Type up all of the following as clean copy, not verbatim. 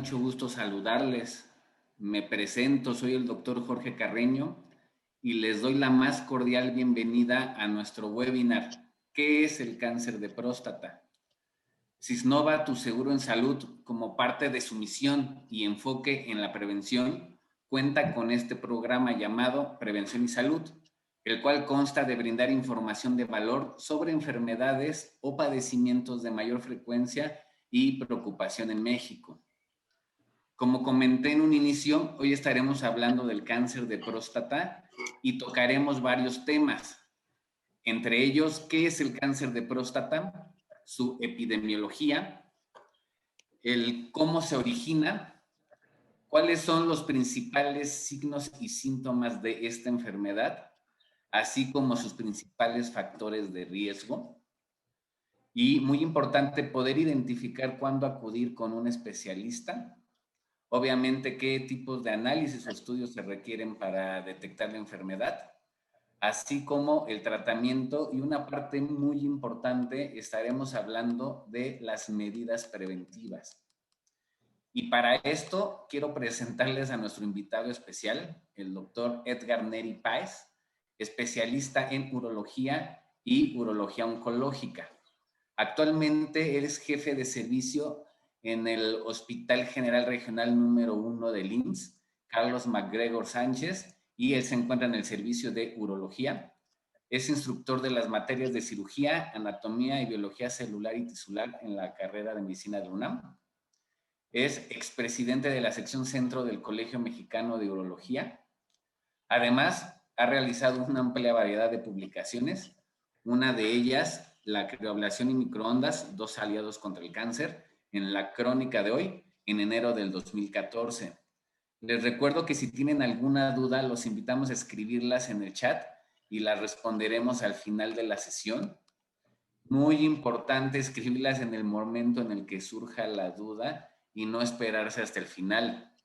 mucho gusto saludarles. Me presento, soy el doctor Jorge Carreño y les doy la más cordial bienvenida a nuestro webinar, ¿qué es el cáncer de próstata? Sisnova, tu seguro en salud, como parte de su misión y enfoque en la prevención, cuenta con este programa llamado Prevención y Salud, el cual consta de brindar información de valor sobre enfermedades o padecimientos de mayor frecuencia y preocupación en México. Como comenté en un inicio, hoy estaremos hablando del cáncer de próstata y tocaremos varios temas, entre ellos, ¿qué es el cáncer de próstata? Su epidemiología, el cómo se origina, cuáles son los principales signos y síntomas de esta enfermedad, así como sus principales factores de riesgo. Y muy importante, poder identificar cuándo acudir con un especialista. Obviamente, qué tipos de análisis o estudios se requieren para detectar la enfermedad, así como el tratamiento, y una parte muy importante, estaremos hablando de las medidas preventivas. Y para esto quiero presentarles a nuestro invitado especial, el doctor Edgar Neri Páez, especialista en urología y urología oncológica. Actualmente él es jefe de servicio en el Hospital General Regional número 1 del IMSS, Carlos MacGregor Sánchez, y él se encuentra en el servicio de urología. Es instructor de las materias de cirugía, anatomía y biología celular y tisular en la carrera de medicina de UNAM. Es expresidente de la sección centro del Colegio Mexicano de Urología. Además, ha realizado una amplia variedad de publicaciones, una de ellas, la crioablación y microondas, dos aliados contra el cáncer, en la crónica de hoy, en enero del 2014. Les recuerdo que si tienen alguna duda, los invitamos a escribirlas en el chat y las responderemos al final de la sesión. Muy importante escribirlas en el momento en el que surja la duda y no esperarse hasta el final.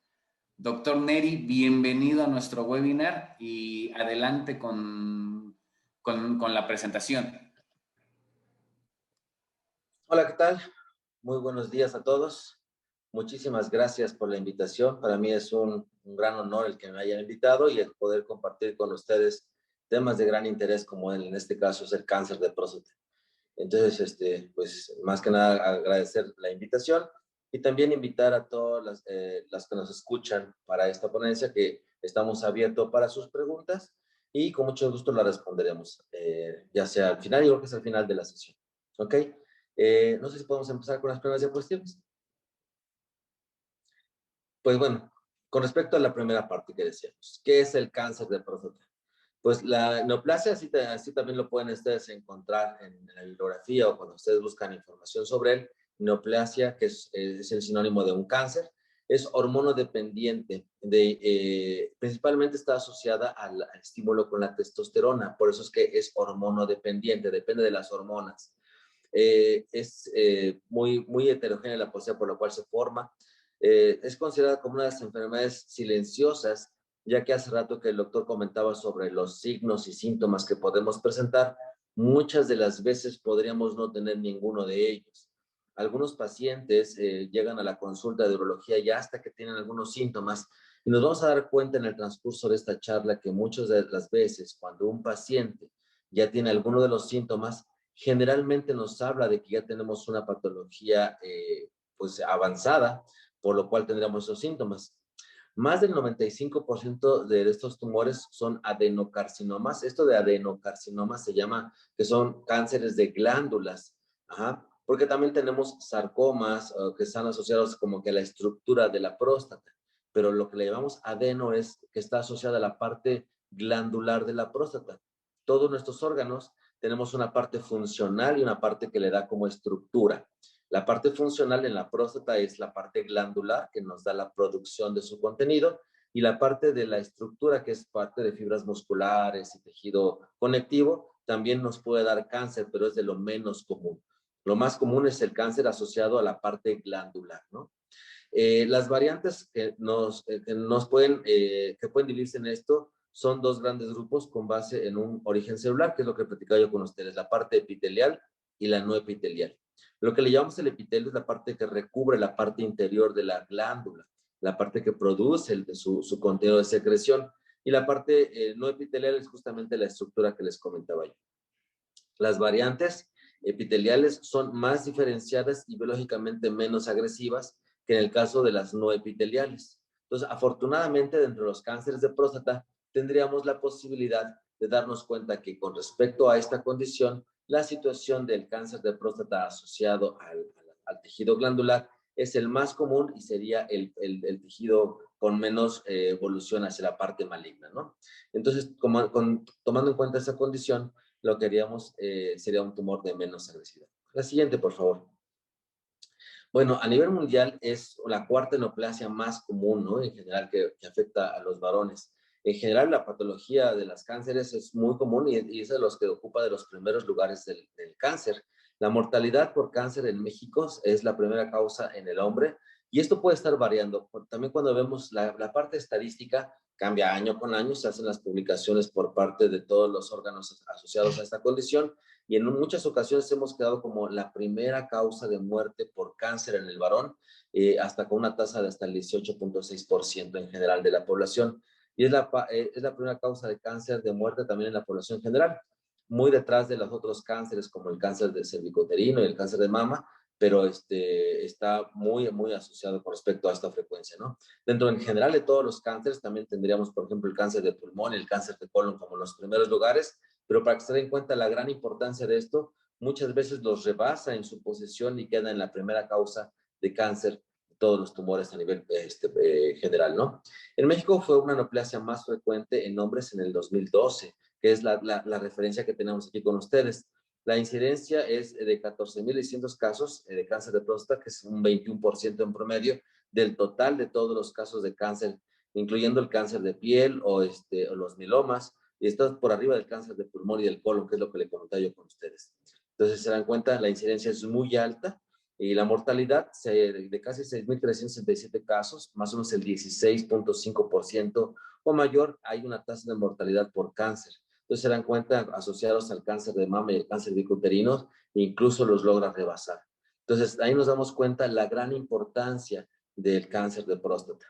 Doctor Neri, bienvenido a nuestro webinar y adelante con la presentación. Hola, ¿qué tal? Muy buenos días a todos. Muchísimas gracias por la invitación. Para mí es un gran honor el que me hayan invitado y el poder compartir con ustedes temas de gran interés como en este caso es el cáncer de próstata. Entonces, pues más que nada agradecer la invitación y también invitar a todas las que nos escuchan para esta ponencia que estamos abiertos para sus preguntas y con mucho gusto las responderemos, ya sea al final, yo creo que es al final de la sesión. ¿Ok? No sé si podemos empezar con las primeras diapositivas. Pues bueno, con respecto a la primera parte que decíamos, ¿qué es el cáncer de próstata? Pues la neoplasia, así también lo pueden ustedes encontrar en la bibliografía o cuando ustedes buscan información sobre él. Neoplasia, que es el sinónimo de un cáncer, es hormonodependiente, principalmente está asociada al estímulo con la testosterona, por eso es que es hormonodependiente, depende de las hormonas. Es muy heterogénea la posibilidad por la cual se forma. Es considerada como una de las enfermedades silenciosas, ya que hace rato que el doctor comentaba sobre los signos y síntomas que podemos presentar, muchas de las veces podríamos no tener ninguno de ellos. Algunos pacientes llegan a la consulta de urología ya hasta que tienen algunos síntomas y nos vamos a dar cuenta en el transcurso de esta charla que muchas de las veces cuando un paciente ya tiene alguno de los síntomas, generalmente nos habla de que ya tenemos una patología pues avanzada, por lo cual tendríamos esos síntomas. Más del 95% de estos tumores son adenocarcinomas. Esto de adenocarcinomas se llama que son cánceres de glándulas. Ajá. Porque también tenemos sarcomas que están asociados como que a la estructura de la próstata. Pero lo que le llamamos adeno es que está asociada a la parte glandular de la próstata. Todos nuestros órganos tenemos una parte funcional y una parte que le da como estructura. La parte funcional en la próstata es la parte glandular que nos da la producción de su contenido y la parte de la estructura que es parte de fibras musculares y tejido conectivo también nos puede dar cáncer, pero es de lo menos común. Lo más común es el cáncer asociado a la parte glandular, ¿no? Las variantes que pueden dividirse en esto son dos grandes grupos con base en un origen celular, que es lo que he platicado yo con ustedes, la parte epitelial y la no epitelial. Lo que le llamamos el epitelio es la parte que recubre la parte interior de la glándula, la parte que produce su contenido de secreción. Y la parte no epitelial es justamente la estructura que les comentaba yo. Las variantes epiteliales son más diferenciadas y biológicamente menos agresivas que en el caso de las no epiteliales. Entonces, afortunadamente, dentro de los cánceres de próstata, tendríamos la posibilidad de darnos cuenta que con respecto a esta condición, la situación del cáncer de próstata asociado al tejido glandular es el más común y sería el tejido con menos evolución hacia la parte maligna, ¿no? Entonces, tomando en cuenta esa condición, lo que haríamos sería un tumor de menos agresividad. La siguiente, por favor. Bueno, a nivel mundial es la cuarta neoplasia más común, ¿no? En general, que afecta a los varones. En general, la patología de los cánceres es muy común y es de los que ocupa de los primeros lugares del cáncer. La mortalidad por cáncer en México es la primera causa en el hombre y esto puede estar variando. También cuando vemos la parte estadística, cambia año con año, se hacen las publicaciones por parte de todos los órganos asociados a esta condición y en muchas ocasiones hemos quedado como la primera causa de muerte por cáncer en el varón, hasta con una tasa de hasta el 18.6% en general de la población. Y es la primera causa de cáncer de muerte también en la población general, muy detrás de los otros cánceres como el cáncer de cervicuterino y el cáncer de mama, pero está muy, muy asociado con respecto a esta frecuencia, ¿no? Dentro en general de todos los cánceres también tendríamos, por ejemplo, el cáncer de pulmón y el cáncer de colon como los primeros lugares, pero para que se den cuenta la gran importancia de esto, muchas veces los rebasa en su posición y queda en la primera causa de cáncer de todos los tumores a nivel general, ¿no? En México fue una neoplasia más frecuente en hombres en el 2012, que es la referencia que tenemos aquí con ustedes. La incidencia es de 14.600 casos de cáncer de próstata, que es un 21% en promedio del total de todos los casos de cáncer, incluyendo el cáncer de piel o los mielomas, y está por arriba del cáncer de pulmón y del colon, que es lo que le comenté yo con ustedes. Entonces, se dan cuenta, la incidencia es muy alta y la mortalidad de casi 6.367 casos, más o menos el 16.5% o mayor, hay una tasa de mortalidad por cáncer. Entonces, se dan cuenta, asociados al cáncer de mama y el cáncer bicuterino, incluso los logra rebasar. Entonces, ahí nos damos cuenta la gran importancia del cáncer de próstata.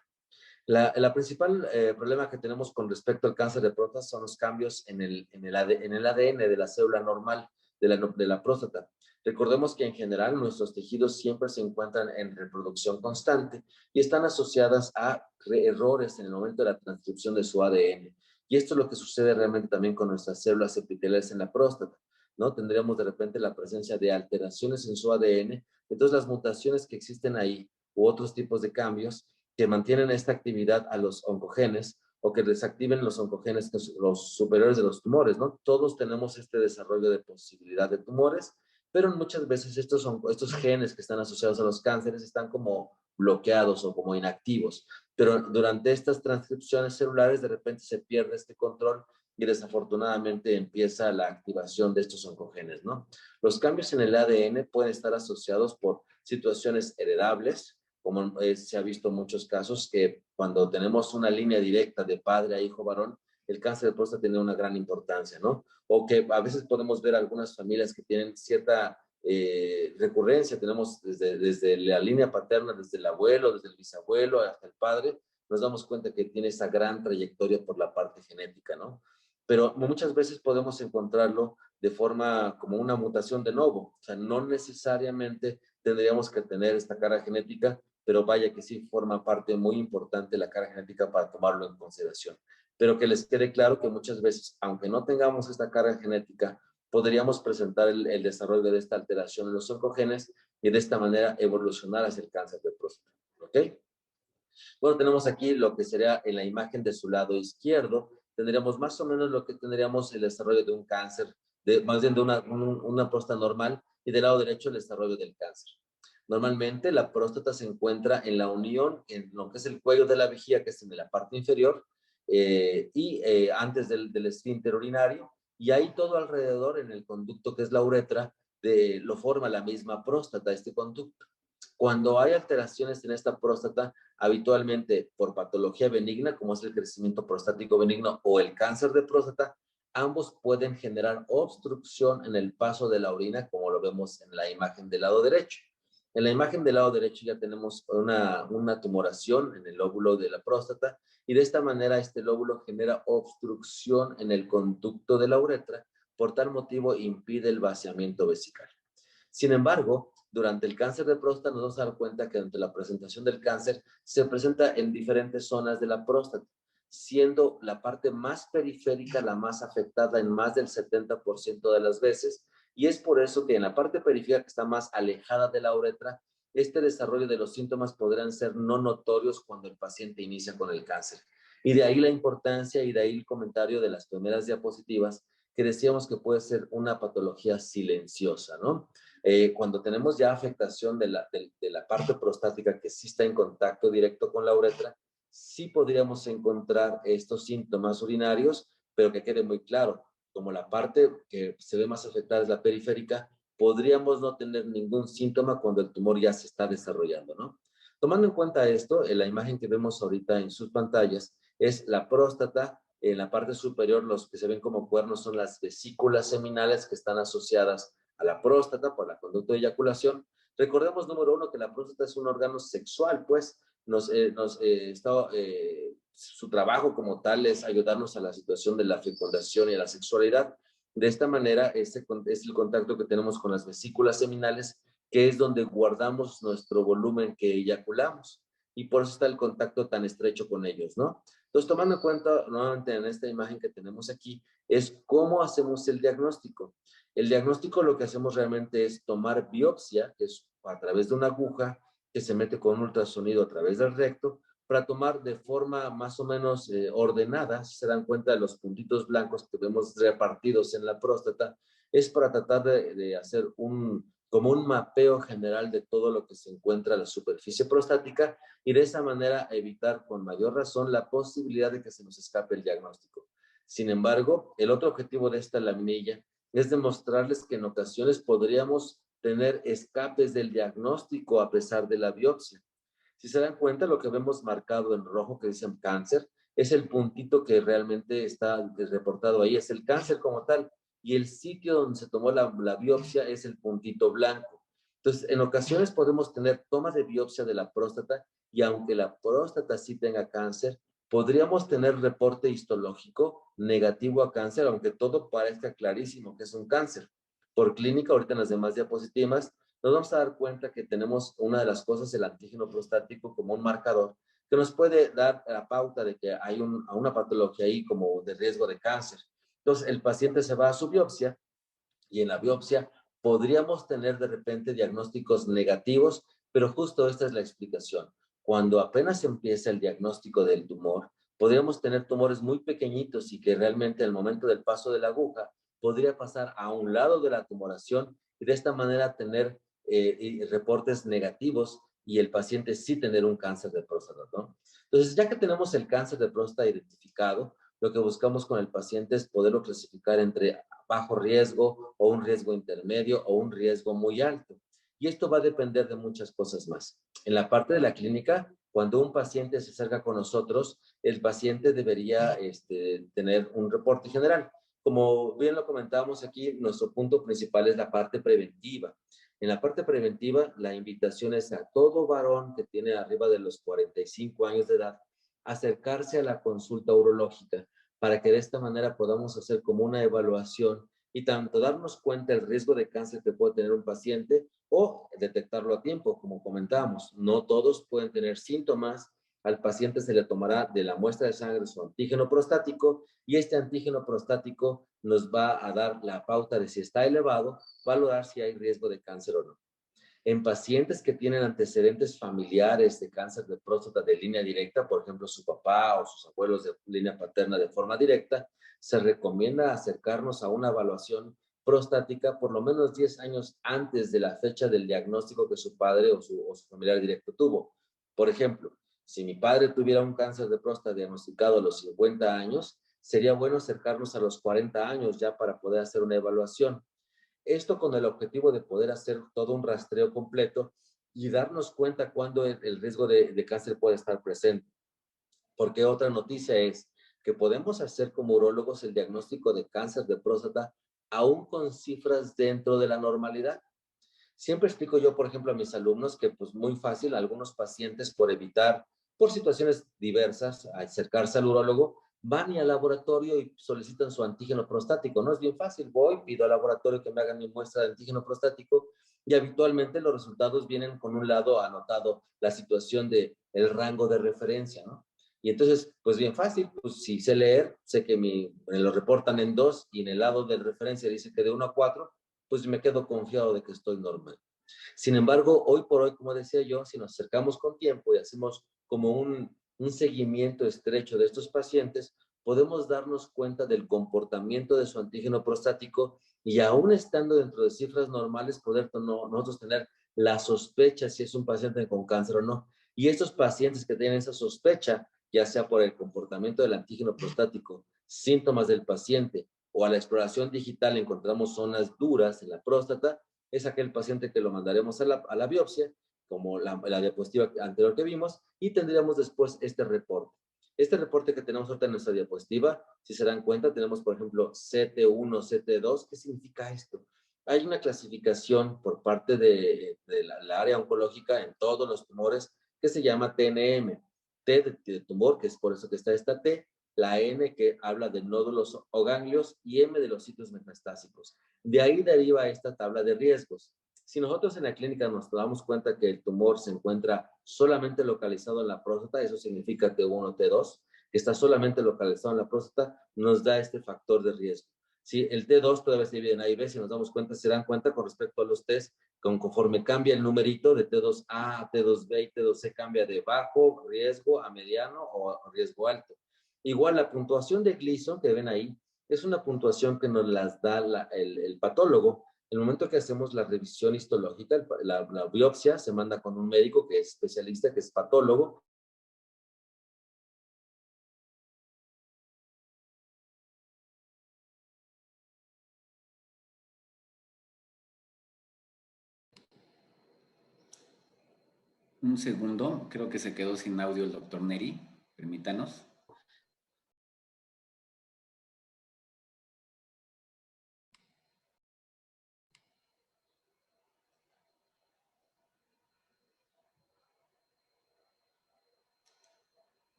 La principal problema que tenemos con respecto al cáncer de próstata son los cambios en el ADN de la célula normal de la próstata. Recordemos que en general nuestros tejidos siempre se encuentran en reproducción constante y están asociadas a errores en el momento de la transcripción de su ADN. Y esto es lo que sucede realmente también con nuestras células epiteliales en la próstata, ¿no? Tendríamos de repente la presencia de alteraciones en su ADN. Entonces las mutaciones que existen ahí u otros tipos de cambios que mantienen esta actividad a los oncogenes o que desactiven los oncogenes, los superiores de los tumores, ¿no? Todos tenemos este desarrollo de posibilidad de tumores, pero muchas veces estos genes que están asociados a los cánceres están como bloqueados o como inactivos, pero durante estas transcripciones celulares de repente se pierde este control y desafortunadamente empieza la activación de estos oncogenes, ¿no? Los cambios en el ADN pueden estar asociados por situaciones heredables, como se ha visto en muchos casos, que cuando tenemos una línea directa de padre a hijo varón, el cáncer de próstata tiene una gran importancia, ¿no? O que a veces podemos ver algunas familias que tienen cierta recurrencia, tenemos desde la línea paterna, desde el abuelo, desde el bisabuelo hasta el padre, nos damos cuenta que tiene esa gran trayectoria por la parte genética, ¿no? Pero muchas veces podemos encontrarlo de forma como una mutación de novo, o sea, no necesariamente tendríamos que tener esta carga genética, pero vaya que sí forma parte muy importante la carga genética para tomarlo en consideración. Pero que les quede claro que muchas veces, aunque no tengamos esta carga genética, podríamos presentar el desarrollo de esta alteración en los oncogenes y de esta manera evolucionar hacia el cáncer de próstata. ¿Ok? Bueno, tenemos aquí lo que sería en la imagen de su lado izquierdo, tendríamos más o menos lo que tendríamos el desarrollo de un cáncer, más bien de una próstata normal, y del lado derecho el desarrollo del cáncer. Normalmente la próstata se encuentra en la unión, en lo que es el cuello de la vejiga, que es en la parte inferior, antes del esfínter urinario, y ahí todo alrededor, en el conducto que es la uretra, lo forma la misma próstata, este conducto. Cuando hay alteraciones en esta próstata, habitualmente por patología benigna, como es el crecimiento prostático benigno o el cáncer de próstata, ambos pueden generar obstrucción en el paso de la orina, como lo vemos en la imagen del lado derecho. En la imagen del lado derecho ya tenemos una tumoración en el lóbulo de la próstata y de esta manera este lóbulo genera obstrucción en el conducto de la uretra, por tal motivo impide el vaciamiento vesical. Sin embargo, durante el cáncer de próstata nos vamos a dar cuenta que ante la presentación del cáncer se presenta en diferentes zonas de la próstata, siendo la parte más periférica la más afectada en más del 70% de las veces, y es por eso que en la parte periférica que está más alejada de la uretra, este desarrollo de los síntomas podrán ser no notorios cuando el paciente inicia con el cáncer. Y de ahí la importancia y de ahí el comentario de las primeras diapositivas que decíamos que puede ser una patología silenciosa, ¿no? Cuando tenemos ya afectación de la parte prostática que sí está en contacto directo con la uretra, sí podríamos encontrar estos síntomas urinarios, pero que quede muy claro, como la parte que se ve más afectada es la periférica, podríamos no tener ningún síntoma cuando el tumor ya se está desarrollando, ¿no? Tomando en cuenta esto, en la imagen que vemos ahorita en sus pantallas es la próstata. En la parte superior, los que se ven como cuernos son las vesículas seminales que están asociadas a la próstata por la conducta de eyaculación. Recordemos, número uno, que la próstata es un órgano sexual, pues su trabajo como tal es ayudarnos a la situación de la fecundación y la sexualidad. De esta manera, este es el contacto que tenemos con las vesículas seminales, que es donde guardamos nuestro volumen que eyaculamos. Y por eso está el contacto tan estrecho con ellos, ¿no? Entonces, tomando en cuenta nuevamente en esta imagen que tenemos aquí, es cómo hacemos el diagnóstico. El diagnóstico lo que hacemos realmente es tomar biopsia, que es a través de una aguja que se mete con un ultrasonido a través del recto, para tomar de forma más o menos ordenada, si se dan cuenta de los puntitos blancos que vemos repartidos en la próstata, es para tratar de hacer como un mapeo general de todo lo que se encuentra en la superficie prostática y de esa manera evitar con mayor razón la posibilidad de que se nos escape el diagnóstico. Sin embargo, el otro objetivo de esta laminilla es demostrarles que en ocasiones podríamos tener escapes del diagnóstico a pesar de la biopsia. Si se dan cuenta, lo que vemos marcado en rojo que dice cáncer es el puntito que realmente está reportado ahí, es el cáncer como tal, y el sitio donde se tomó la biopsia es el puntito blanco. Entonces, en ocasiones podemos tener tomas de biopsia de la próstata y aunque la próstata sí tenga cáncer, podríamos tener reporte histológico negativo a cáncer, aunque todo parezca clarísimo que es un cáncer. Por clínica, ahorita en las demás diapositivas, nos vamos a dar cuenta que tenemos una de las cosas, el antígeno prostático, como un marcador que nos puede dar la pauta de que hay una patología ahí como de riesgo de cáncer. Entonces, el paciente se va a su biopsia y en la biopsia podríamos tener de repente diagnósticos negativos, pero justo esta es la explicación. Cuando apenas empieza el diagnóstico del tumor, podríamos tener tumores muy pequeñitos y que realmente al momento del paso de la aguja podría pasar a un lado de la tumoración y de esta manera tener reportes negativos y el paciente sí tener un cáncer de próstata, ¿no? Entonces, ya que tenemos el cáncer de próstata identificado, lo que buscamos con el paciente es poderlo clasificar entre bajo riesgo o un riesgo intermedio o un riesgo muy alto. Y esto va a depender de muchas cosas más. En la parte de la clínica, cuando un paciente se acerca con nosotros, el paciente debería tener un reporte general. Como bien lo comentábamos aquí, nuestro punto principal es la parte preventiva. En la parte preventiva, la invitación es a todo varón que tiene arriba de los 45 años de edad acercarse a la consulta urológica para que de esta manera podamos hacer como una evaluación y tanto darnos cuenta del riesgo de cáncer que puede tener un paciente o detectarlo a tiempo, como comentábamos. No todos pueden tener síntomas. Al paciente se le tomará de la muestra de sangre su antígeno prostático y este antígeno prostático nos va a dar la pauta de si está elevado, valorar si hay riesgo de cáncer o no. En pacientes que tienen antecedentes familiares de cáncer de próstata de línea directa, por ejemplo, su papá o sus abuelos de línea paterna de forma directa, se recomienda acercarnos a una evaluación prostática por lo menos 10 años antes de la fecha del diagnóstico que su padre o su familiar directo tuvo. Por ejemplo, si mi padre tuviera un cáncer de próstata diagnosticado a los 50 años, sería bueno acercarnos a los 40 años ya para poder hacer una evaluación. Esto con el objetivo de poder hacer todo un rastreo completo y darnos cuenta cuándo el riesgo de cáncer puede estar presente. Porque otra noticia es que podemos hacer como urólogos el diagnóstico de cáncer de próstata aún con cifras dentro de la normalidad. Siempre explico yo, por ejemplo, a mis alumnos que pues muy fácil, algunos pacientes por evitar, por situaciones diversas, acercarse al urólogo, van y al laboratorio y solicitan su antígeno prostático. No es bien fácil, voy, pido al laboratorio que me hagan mi muestra de antígeno prostático y habitualmente los resultados vienen con un lado anotado la situación de el rango de referencia, ¿no? Y entonces, pues bien fácil, pues si sé leer, sé que me lo reportan en 2 y en el lado de referencia dice que de 1 a 4, pues me quedo confiado de que estoy normal. Sin embargo, hoy por hoy, como decía yo, si nos acercamos con tiempo y hacemos como un seguimiento estrecho de estos pacientes, podemos darnos cuenta del comportamiento de su antígeno prostático y aún estando dentro de cifras normales, poder nosotros tener la sospecha si es un paciente con cáncer o no. Y estos pacientes que tienen esa sospecha, ya sea por el comportamiento del antígeno prostático, síntomas del paciente o a la exploración digital encontramos zonas duras en la próstata, es aquel paciente que lo mandaremos a la biopsia, como la diapositiva anterior que vimos, y tendríamos después este reporte. Este reporte que tenemos ahorita en nuestra diapositiva, si se dan cuenta, tenemos, por ejemplo, CT1, CT2. ¿Qué significa esto? Hay una clasificación por parte de la área oncológica en todos los tumores que se llama TNM. T de tumor, que es por eso que está esta T, la N que habla de nódulos o ganglios y M de los sitios metastásicos. De ahí deriva esta tabla de riesgos. Si nosotros en la clínica nos damos cuenta que el tumor se encuentra solamente localizado en la próstata, eso significa T1, T2, que está solamente localizado en la próstata, nos da este factor de riesgo. Si el T2 todavía se divide en A y B, si nos damos cuenta, se dan cuenta con respecto a los test, conforme cambia el numerito de T2A a T2B y T2C cambia de bajo riesgo a mediano o riesgo alto. Igual la puntuación de Gleason que ven ahí es una puntuación que nos las da el patólogo. En el momento que hacemos la revisión histológica, la biopsia se manda con un médico que es especialista, que es patólogo. Un segundo, creo que se quedó sin audio el doctor Neri. Permítanos.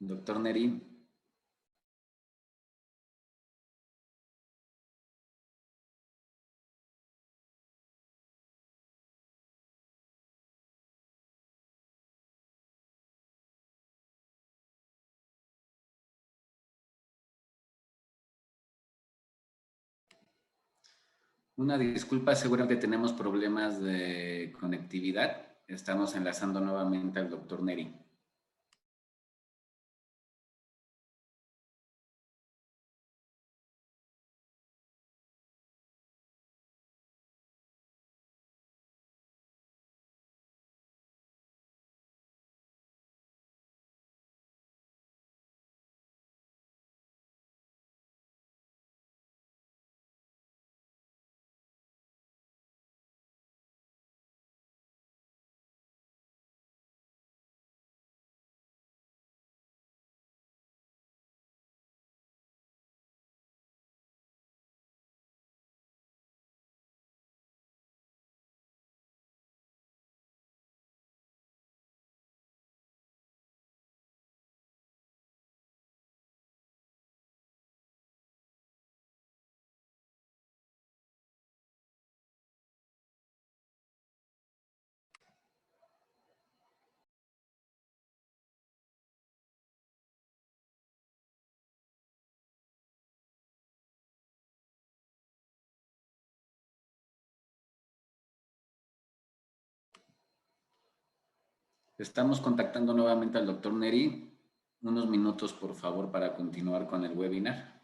Doctor Neri. Una disculpa, seguramente tenemos problemas de conectividad. Estamos enlazando nuevamente al doctor Neri. Estamos contactando nuevamente al doctor Neri. Unos minutos, por favor, para continuar con el webinar.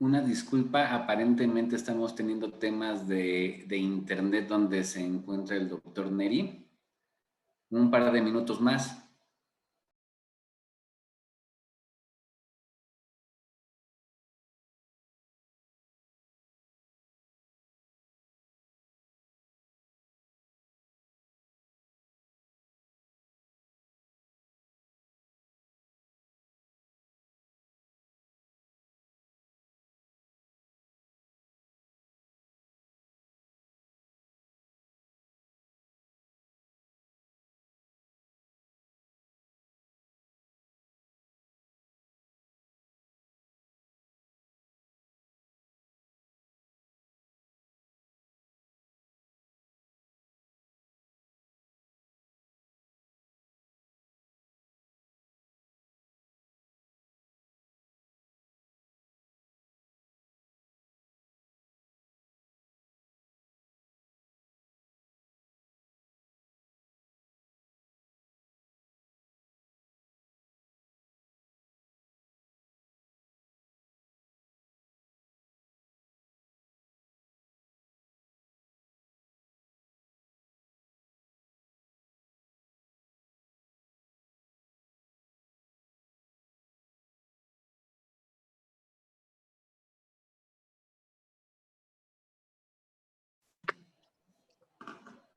Una disculpa, aparentemente estamos teniendo temas de internet donde se encuentra el doctor Neri. Un par de minutos más.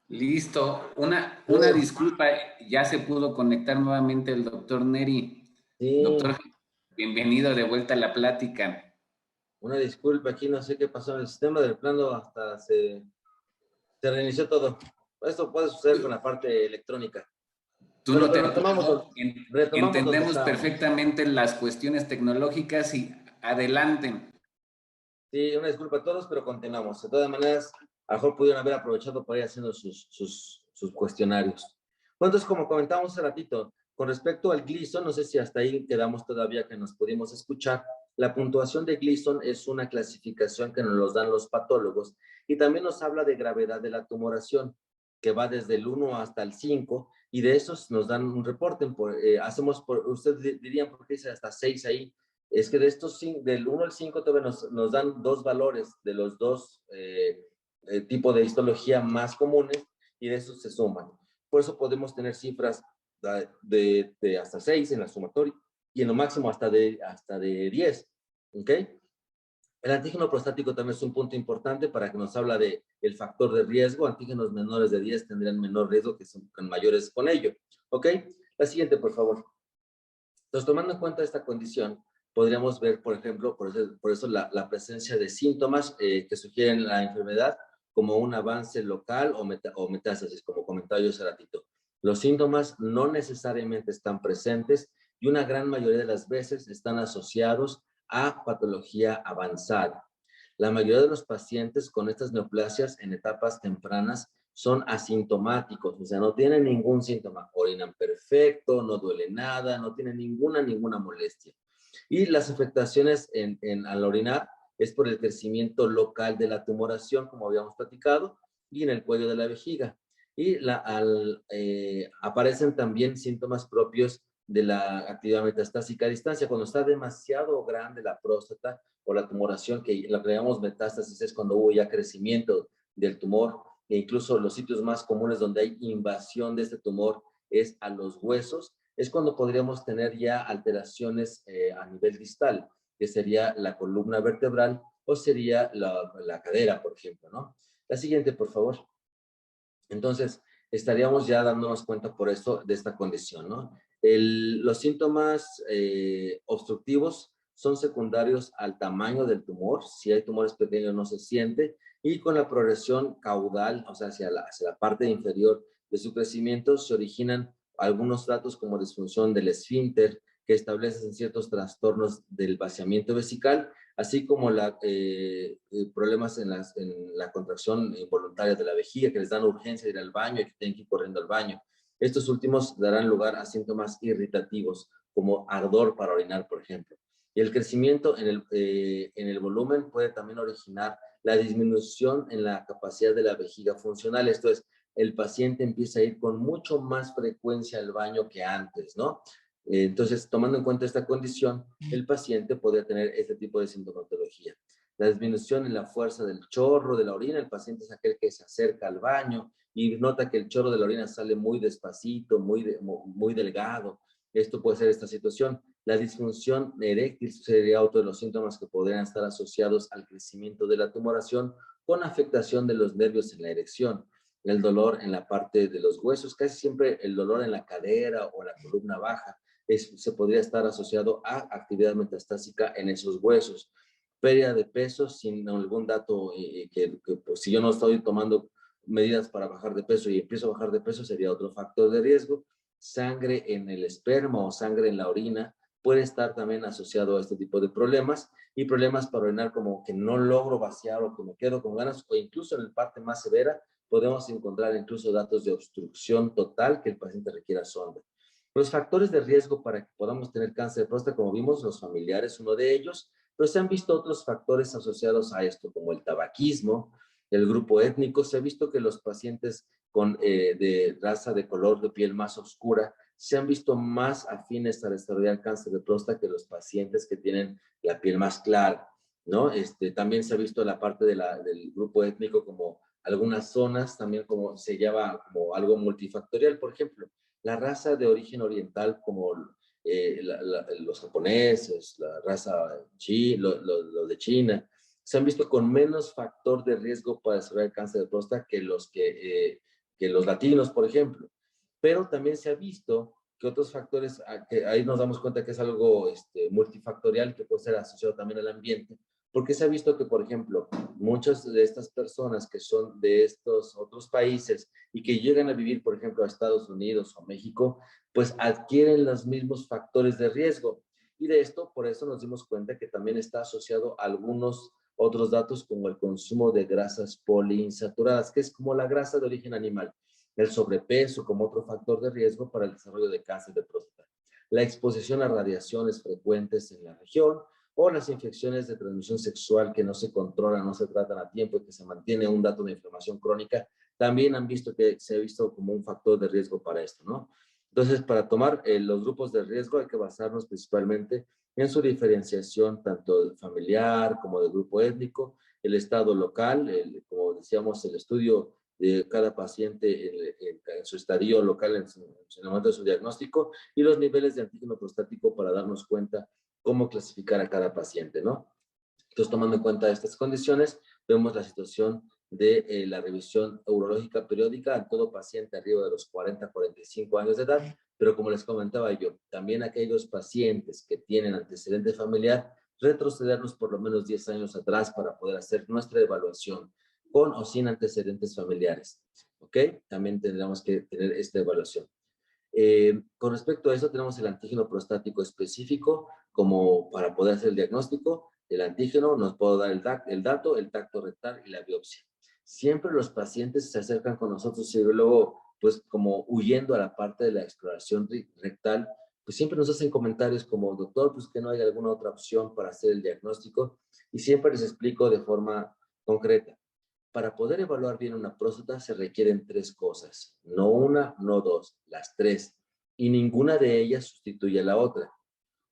Listo. Una disculpa, ya se pudo conectar nuevamente el doctor Neri. Sí, Doctor, bienvenido de vuelta a la plática. una disculpa, aquí no sé qué pasó en el sistema del plano, hasta se reinició todo. Esto puede suceder con la parte electrónica. Tú Bueno, no te pero apures, retomamos donde entendemos estábamos. perfectamente las cuestiones tecnológicas y adelante. Sí, una disculpa a todos, pero continuamos. De todas maneras, a lo mejor pudieron haber aprovechado para ir haciendo sus cuestionarios. Bueno, entonces, como comentábamos hace ratito, con respecto al Gleason, no sé si hasta ahí quedamos todavía que nos pudimos escuchar. La puntuación de Gleason es una clasificación que nos los dan los patólogos y también nos habla de gravedad de la tumoración, que va desde el 1 hasta el 5, y de esos nos dan un reporte. Ustedes dirían, ¿por qué dice hasta 6 ahí? Es que de estos, del 1 al 5 todavía nos dan dos valores de los dos tipos de histología más comunes, y de esos se suman. Por eso podemos tener cifras de hasta 6 en la sumatoria y en lo máximo hasta de 10. ¿Ok? El antígeno prostático también es un punto importante para que nos habla de el factor de riesgo. Antígenos menores de 10 tendrían menor riesgo que son mayores con ello. ¿Ok? La siguiente, por favor. Entonces, tomando en cuenta esta condición, podríamos ver, por ejemplo, por eso la presencia de síntomas que sugieren la enfermedad, como un avance local o metástasis, como comentaba yo hace ratito. Los síntomas no necesariamente están presentes y una gran mayoría de las veces están asociados a patología avanzada. La mayoría de los pacientes con estas neoplasias en etapas tempranas son asintomáticos, o sea, no tienen ningún síntoma, orinan perfecto, no duele nada, no tienen ninguna molestia. Y las afectaciones al orinar es por el crecimiento local de la tumoración, como habíamos platicado, y en el cuello de la vejiga. Y aparecen también síntomas propios de la actividad metastásica a distancia. Cuando está demasiado grande la próstata o la tumoración, que lo que llamamos metástasis es cuando hubo ya crecimiento del tumor, e incluso los sitios más comunes donde hay invasión de este tumor es a los huesos, es cuando podríamos tener ya alteraciones a nivel distal, que sería la columna vertebral o sería la cadera, por ejemplo, ¿no? La siguiente, por favor. Entonces, estaríamos ya dándonos cuenta por esto de esta condición, ¿no? Los síntomas obstructivos son secundarios al tamaño del tumor. Si hay tumores pequeños no se siente, y con la progresión caudal, o sea, hacia la parte inferior de su crecimiento, se originan algunos datos como disfunción del esfínter, que establecen ciertos trastornos del vaciamiento vesical, así como problemas en la contracción involuntaria de la vejiga, que les dan urgencia de ir al baño y que tienen que ir corriendo al baño. Estos últimos darán lugar a síntomas irritativos, como ardor para orinar, por ejemplo. Y el crecimiento en el volumen puede también originar la disminución en la capacidad de la vejiga funcional. Esto es, el paciente empieza a ir con mucho más frecuencia al baño que antes, ¿no? Entonces, tomando en cuenta esta condición, el paciente podría tener este tipo de sintomatología. La disminución en la fuerza del chorro de la orina, el paciente es aquel que se acerca al baño y nota que el chorro de la orina sale muy despacito, muy delgado. Esto puede ser esta situación. La disfunción eréctil sería otro de los síntomas que podrían estar asociados al crecimiento de la tumoración con afectación de los nervios en la erección. El dolor en la parte de los huesos, casi siempre el dolor en la cadera o la columna baja, se podría estar asociado a actividad metastásica en esos huesos. Pérdida de peso sin algún dato pues, si yo no estoy tomando medidas para bajar de peso y empiezo a bajar de peso, sería otro factor de riesgo. Sangre en el esperma o sangre en la orina puede estar también asociado a este tipo de problemas, y problemas para orinar como que no logro vaciar o que me quedo con ganas, o incluso en la parte más severa podemos encontrar incluso datos de obstrucción total que el paciente requiera sonda. Los factores de riesgo para que podamos tener cáncer de próstata, como vimos, los familiares, uno de ellos, pero se han visto otros factores asociados a esto, como el tabaquismo, el grupo étnico. Se ha visto que los pacientes de raza de color de piel más oscura se han visto más afines a desarrollar cáncer de próstata que los pacientes que tienen la piel más clara, ¿no? También se ha visto la parte del grupo étnico como algunas zonas, también como se llama como algo multifactorial. Por ejemplo, la raza de origen oriental como los japoneses, la raza lo de China, se han visto con menos factor de riesgo para desarrollar cáncer de próstata que los latinos, por ejemplo. Pero también se ha visto que otros factores, que ahí nos damos cuenta que es algo multifactorial, que puede ser asociado también al ambiente, porque se ha visto que, por ejemplo, muchas de estas personas que son de estos otros países y que llegan a vivir, por ejemplo, a Estados Unidos o México, pues adquieren los mismos factores de riesgo. Y de esto, por eso nos dimos cuenta que también está asociado a algunos otros datos como el consumo de grasas poliinsaturadas, que es como la grasa de origen animal, el sobrepeso como otro factor de riesgo para el desarrollo de cáncer de próstata, la exposición a radiaciones frecuentes en la región o las infecciones de transmisión sexual que no se controlan, no se tratan a tiempo y que se mantiene un dato de inflamación crónica, también han visto que se ha visto como un factor de riesgo para esto, ¿no? Entonces, para tomar los grupos de riesgo hay que basarnos principalmente en su diferenciación tanto familiar como de grupo étnico, el estado local, como decíamos, el estudio de cada paciente en su estadio local, en el momento de su diagnóstico, y los niveles de antígeno prostático para darnos cuenta cómo clasificar a cada paciente, ¿no? Entonces, tomando en cuenta estas condiciones, vemos la situación de la revisión urológica periódica en todo paciente arriba de los 40-45 años de edad, pero como les comentaba yo, también aquellos pacientes que tienen antecedente familiar, retrocedernos por lo menos 10 años atrás para poder hacer nuestra evaluación con o sin antecedentes familiares, ¿ok? También tendríamos que tener esta evaluación. Con respecto a eso, tenemos el antígeno prostático específico como para poder hacer el diagnóstico. El antígeno nos puede dar el dato, el tacto rectal y la biopsia. Siempre los pacientes se acercan con nosotros y luego, pues como huyendo a la parte de la exploración rectal, pues siempre nos hacen comentarios como, doctor, pues que no hay alguna otra opción para hacer el diagnóstico, y siempre les explico de forma concreta. Para poder evaluar bien una próstata se requieren 3 cosas, no una, no dos, las 3, y ninguna de ellas sustituye a la otra.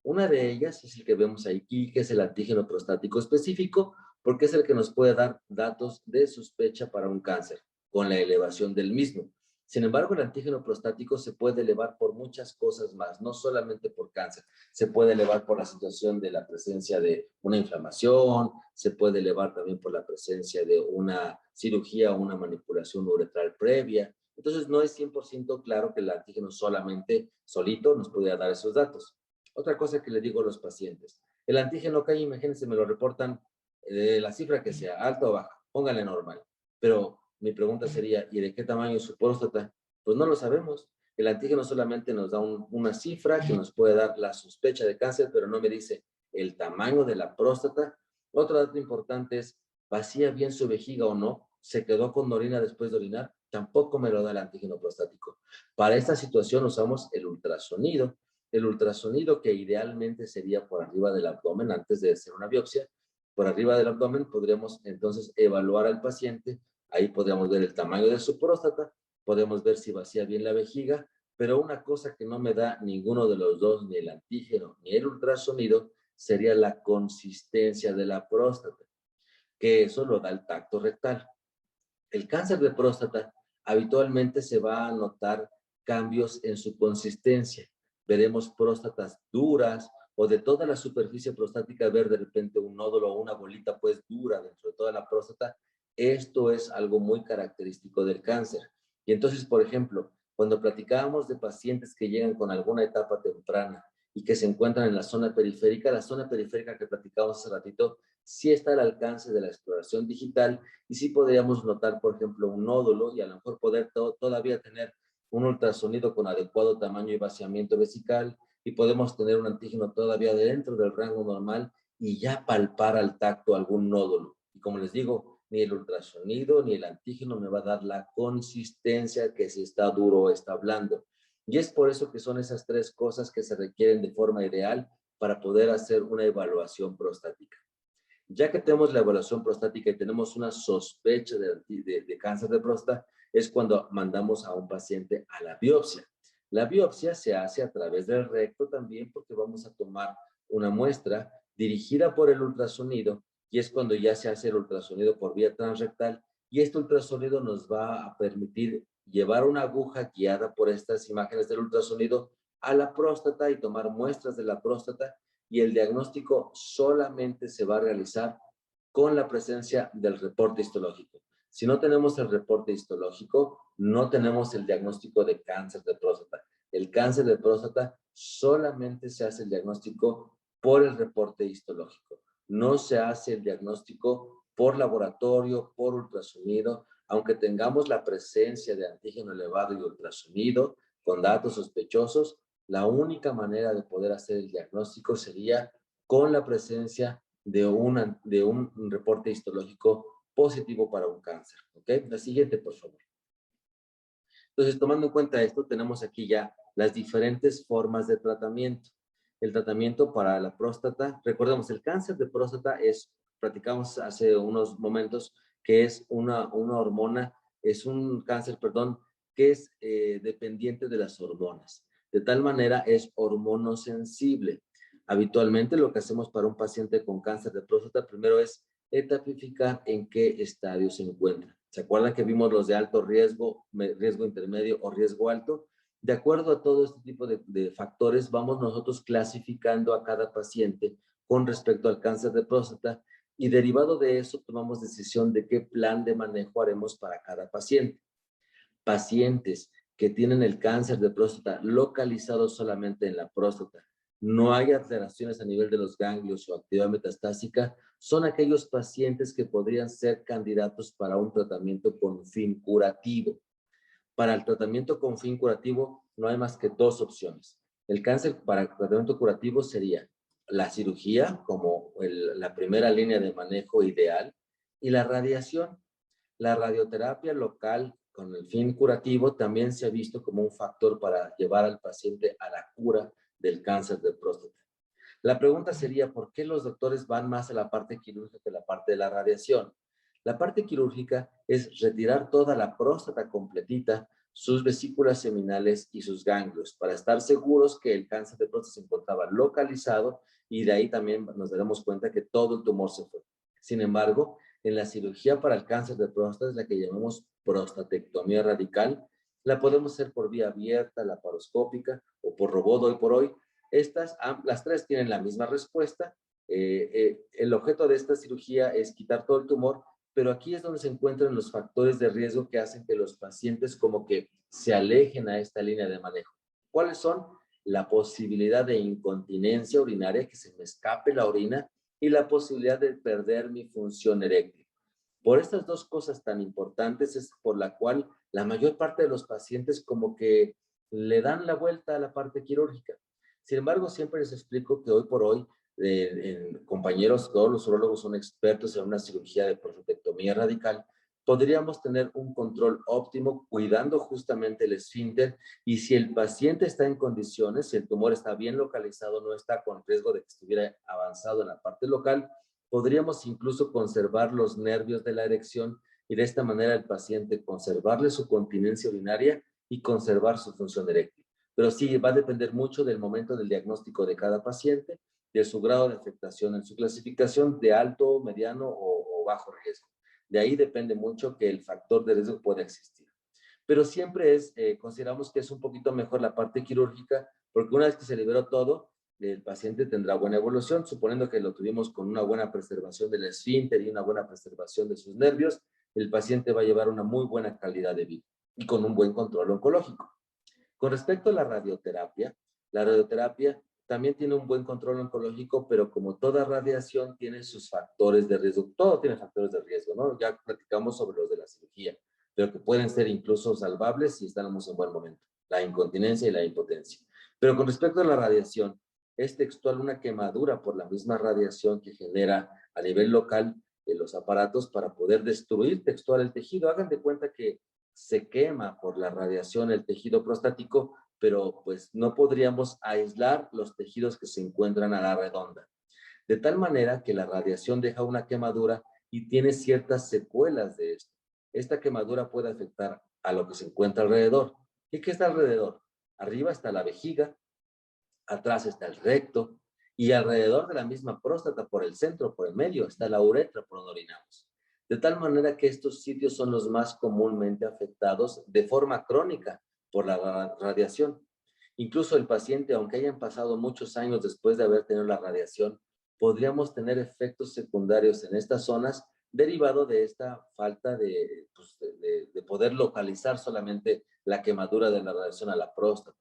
Una de ellas es el que vemos aquí, que es el antígeno prostático específico, porque es el que nos puede dar datos de sospecha para un cáncer, con la elevación del mismo. Sin embargo, el antígeno prostático se puede elevar por muchas cosas más, no solamente por cáncer. Se puede elevar por la situación de la presencia de una inflamación, se puede elevar también por la presencia de una cirugía o una manipulación uretral previa. Entonces, no es 100% claro que el antígeno solito nos pudiera dar esos datos. Otra cosa que le digo a los pacientes, el antígeno que hay, imagínense, me lo reportan la cifra que sea, alta o baja, póngale normal. Pero mi pregunta sería, ¿y de qué tamaño es su próstata? Pues no lo sabemos. El antígeno solamente nos da una cifra que nos puede dar la sospecha de cáncer, pero no me dice el tamaño de la próstata. Otro dato importante es, ¿vacía bien su vejiga o no? ¿Se quedó con orina después de orinar? Tampoco me lo da el antígeno prostático. Para esta situación usamos el ultrasonido. El ultrasonido, que idealmente sería por arriba del abdomen antes de hacer una biopsia, por arriba del abdomen podríamos entonces evaluar al paciente. Ahí podríamos ver el tamaño de su próstata, podemos ver si vacía bien la vejiga, pero una cosa que no me da ninguno de los dos, ni el antígeno ni el ultrasonido, sería la consistencia de la próstata, que eso lo da el tacto rectal. El cáncer de próstata habitualmente se va a notar cambios en su consistencia. Veremos próstatas duras o de toda la superficie prostática ver de repente un nódulo o una bolita pues dura dentro de toda la próstata. Esto es algo muy característico del cáncer. Y entonces, por ejemplo, cuando platicábamos de pacientes que llegan con alguna etapa temprana y que se encuentran en la zona periférica que platicábamos hace ratito, sí está al alcance de la exploración digital y sí podríamos notar, por ejemplo, un nódulo y a lo mejor poder todavía tener un ultrasonido con adecuado tamaño y vaciamiento vesical y podemos tener un antígeno todavía dentro del rango normal y ya palpar al tacto algún nódulo. Y como les digo, ni el ultrasonido ni el antígeno me va a dar la consistencia que si está duro o está blando. Y es por eso que son esas tres cosas que se requieren de forma ideal para poder hacer una evaluación prostática. Ya que tenemos la evaluación prostática y tenemos una sospecha de cáncer de próstata, es cuando mandamos a un paciente a la biopsia. La biopsia se hace a través del recto también porque vamos a tomar una muestra dirigida por el ultrasonido y es cuando ya se hace el ultrasonido por vía transrectal y este ultrasonido nos va a permitir llevar una aguja guiada por estas imágenes del ultrasonido a la próstata y tomar muestras de la próstata y el diagnóstico solamente se va a realizar con la presencia del reporte histológico. Si no tenemos el reporte histológico, no tenemos el diagnóstico de cáncer de próstata. El cáncer de próstata solamente se hace el diagnóstico por el reporte histológico. No se hace el diagnóstico por laboratorio, por ultrasonido, aunque tengamos la presencia de antígeno elevado y ultrasonido con datos sospechosos, la única manera de poder hacer el diagnóstico sería con la presencia de un reporte histológico positivo para un cáncer. ¿Ok? La siguiente, por favor. Entonces, tomando en cuenta esto, tenemos aquí ya las diferentes formas de tratamiento. El tratamiento para la próstata, recordemos, el cáncer de próstata es, platicamos hace unos momentos, que es una hormona, es un cáncer, perdón, que es dependiente de las hormonas. De tal manera es hormonosensible. Habitualmente lo que hacemos para un paciente con cáncer de próstata primero es etapificar en qué estadio se encuentra. ¿Se acuerdan que vimos los de alto riesgo, riesgo intermedio o riesgo alto? De acuerdo a todo este tipo de factores, vamos nosotros clasificando a cada paciente con respecto al cáncer de próstata y derivado de eso tomamos decisión de qué plan de manejo haremos para cada paciente. Pacientes que tienen el cáncer de próstata localizado solamente en la próstata, no hay alteraciones a nivel de los ganglios o actividad metastásica, son aquellos pacientes que podrían ser candidatos para un tratamiento con fin curativo. Para el tratamiento con fin curativo no hay más que dos opciones. El cáncer para el tratamiento curativo sería la cirugía como la primera línea de manejo ideal y la radiación. La radioterapia local con el fin curativo también se ha visto como un factor para llevar al paciente a la cura del cáncer de próstata. La pregunta sería, ¿por qué los doctores van más a la parte quirúrgica que la parte de la radiación? La parte quirúrgica es retirar toda la próstata completita, sus vesículas seminales y sus ganglios, para estar seguros que el cáncer de próstata se encontraba localizado y de ahí también nos daremos cuenta que todo el tumor se fue. Sin embargo, en la cirugía para el cáncer de próstata, es la que llamamos prostatectomía radical, la podemos hacer por vía abierta, laparoscópica o por robot hoy por hoy. Las tres tienen la misma respuesta. El objeto de esta cirugía es quitar todo el tumor, pero aquí es donde se encuentran los factores de riesgo que hacen que los pacientes como que se alejen a esta línea de manejo. ¿Cuáles son? La posibilidad de incontinencia urinaria, que se me escape la orina, y la posibilidad de perder mi función eréctil. Por estas dos cosas tan importantes es por la cual la mayor parte de los pacientes como que le dan la vuelta a la parte quirúrgica. Sin embargo, siempre les explico que hoy por hoy compañeros, todos los urólogos son expertos en una cirugía de prostatectomía radical, podríamos tener un control óptimo cuidando justamente el esfínter y si el paciente está en condiciones, si el tumor está bien localizado, no está con riesgo de que estuviera avanzado en la parte local, podríamos incluso conservar los nervios de la erección y de esta manera el paciente conservarle su continencia urinaria y conservar su función eréctil. Pero sí, va a depender mucho del momento del diagnóstico de cada paciente, de su grado de afectación en su clasificación de alto, mediano o bajo riesgo. De ahí depende mucho que el factor de riesgo pueda existir. Pero siempre consideramos que es un poquito mejor la parte quirúrgica, porque una vez que se liberó todo, el paciente tendrá buena evolución, suponiendo que lo tuvimos con una buena preservación del esfínter y una buena preservación de sus nervios, el paciente va a llevar una muy buena calidad de vida y con un buen control oncológico. Con respecto a la radioterapia también tiene un buen control oncológico, pero como toda radiación tiene sus factores de riesgo, todo tiene factores de riesgo, ¿no? Ya platicamos sobre los de la cirugía, pero que pueden ser incluso salvables si estamos en buen momento, la incontinencia y la impotencia. Pero con respecto a la radiación, es textual una quemadura por la misma radiación que genera a nivel local los aparatos para poder destruir textual el tejido. Hagan de cuenta que se quema por la radiación el tejido prostático, pero pues no podríamos aislar los tejidos que se encuentran a la redonda. De tal manera que la radiación deja una quemadura y tiene ciertas secuelas de esto. Esta quemadura puede afectar a lo que se encuentra alrededor. ¿Y qué está alrededor? Arriba está la vejiga, atrás está el recto y alrededor de la misma próstata, por el centro, por el medio, está la uretra por donde orinamos. De tal manera que estos sitios son los más comúnmente afectados de forma crónica por la radiación. Incluso el paciente, aunque hayan pasado muchos años después de haber tenido la radiación, podríamos tener efectos secundarios en estas zonas derivado de esta falta de poder localizar solamente la quemadura de la radiación a la próstata.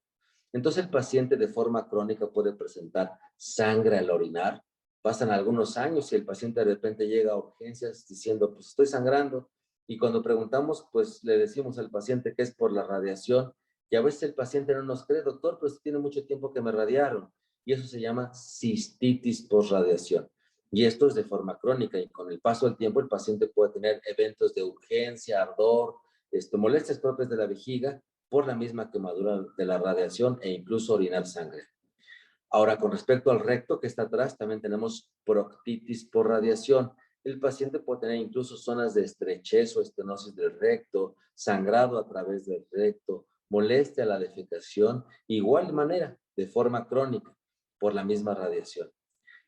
Entonces el paciente de forma crónica puede presentar sangre al orinar. Pasan algunos años y el paciente de repente llega a urgencias diciendo, pues estoy sangrando. Y cuando preguntamos, pues le decimos al paciente que es por la radiación. Y a veces el paciente no nos cree, doctor, pero tiene mucho tiempo que me radiaron. Y eso se llama cistitis postradiación. Y esto es de forma crónica y con el paso del tiempo el paciente puede tener eventos de urgencia, ardor, molestias propias de la vejiga por la misma quemadura de la radiación e incluso orinar sangre. Ahora, con respecto al recto que está atrás, también tenemos proctitis por radiación. El paciente puede tener incluso zonas de estrechez o estenosis del recto, sangrado a través del recto, molestia a la defecación, igual manera, de forma crónica, por la misma radiación.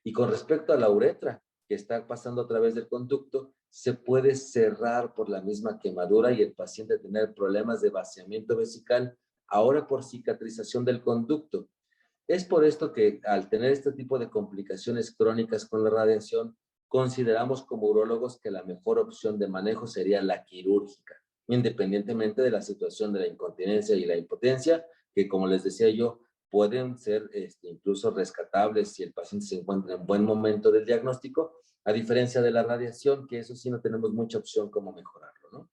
Y con respecto a la uretra, que está pasando a través del conducto, se puede cerrar por la misma quemadura y el paciente tener problemas de vaciamiento vesical, ahora por cicatrización del conducto. Es por esto que al tener este tipo de complicaciones crónicas con la radiación, consideramos como urólogos que la mejor opción de manejo sería la quirúrgica, independientemente de la situación de la incontinencia y la impotencia, que como les decía yo, pueden ser incluso rescatables si el paciente se encuentra en buen momento del diagnóstico, a diferencia de la radiación, que eso sí no tenemos mucha opción cómo mejorarlo, ¿no?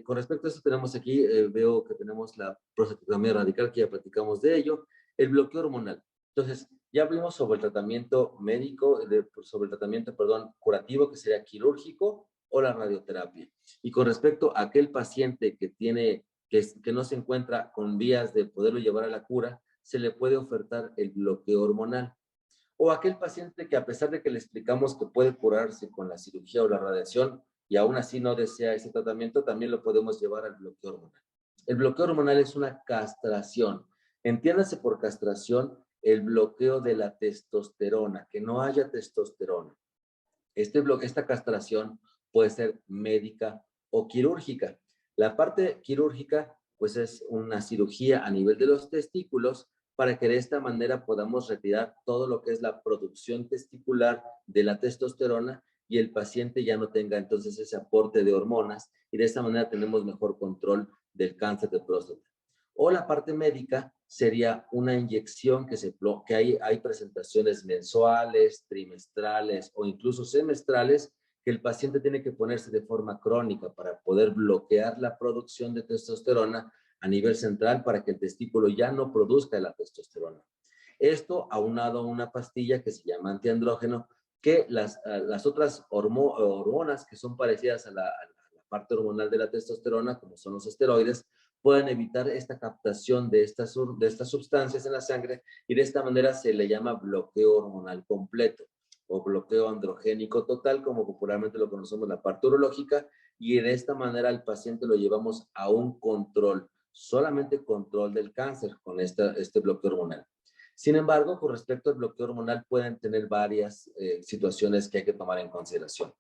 Con respecto a eso tenemos aquí, veo que tenemos la prostatectomía radical, que ya platicamos de ello, el bloqueo hormonal. Entonces, ya hablamos sobre el tratamiento médico, sobre el tratamiento, perdón, curativo, que sería quirúrgico o la radioterapia. Y con respecto a aquel paciente que no se encuentra con vías de poderlo llevar a la cura, se le puede ofertar el bloqueo hormonal. O aquel paciente que a pesar de que le explicamos que puede curarse con la cirugía o la radiación y aún así no desea ese tratamiento, también lo podemos llevar al bloqueo hormonal. El bloqueo hormonal es una castración. Entiéndase por castración el bloqueo de la testosterona, que no haya testosterona. Esta castración puede ser médica o quirúrgica. La parte quirúrgica, pues es una cirugía a nivel de los testículos para que de esta manera podamos retirar todo lo que es la producción testicular de la testosterona y el paciente ya no tenga entonces ese aporte de hormonas y de esta manera tenemos mejor control del cáncer de próstata. O la parte médica sería una inyección que hay presentaciones mensuales, trimestrales o incluso semestrales que el paciente tiene que ponerse de forma crónica para poder bloquear la producción de testosterona a nivel central para que el testículo ya no produzca la testosterona. Esto aunado a una pastilla que se llama antiandrógeno, que las otras hormonas que son parecidas a la parte hormonal de la testosterona, como son los esteroides, pueden evitar esta captación de estas sustancias en la sangre y de esta manera se le llama bloqueo hormonal completo o bloqueo androgénico total, como popularmente lo conocemos la parte urológica, y de esta manera al paciente lo llevamos a un control solamente control del cáncer con este bloqueo hormonal. Sin embargo, con respecto al bloqueo hormonal, pueden tener varias situaciones que hay que tomar en consideración.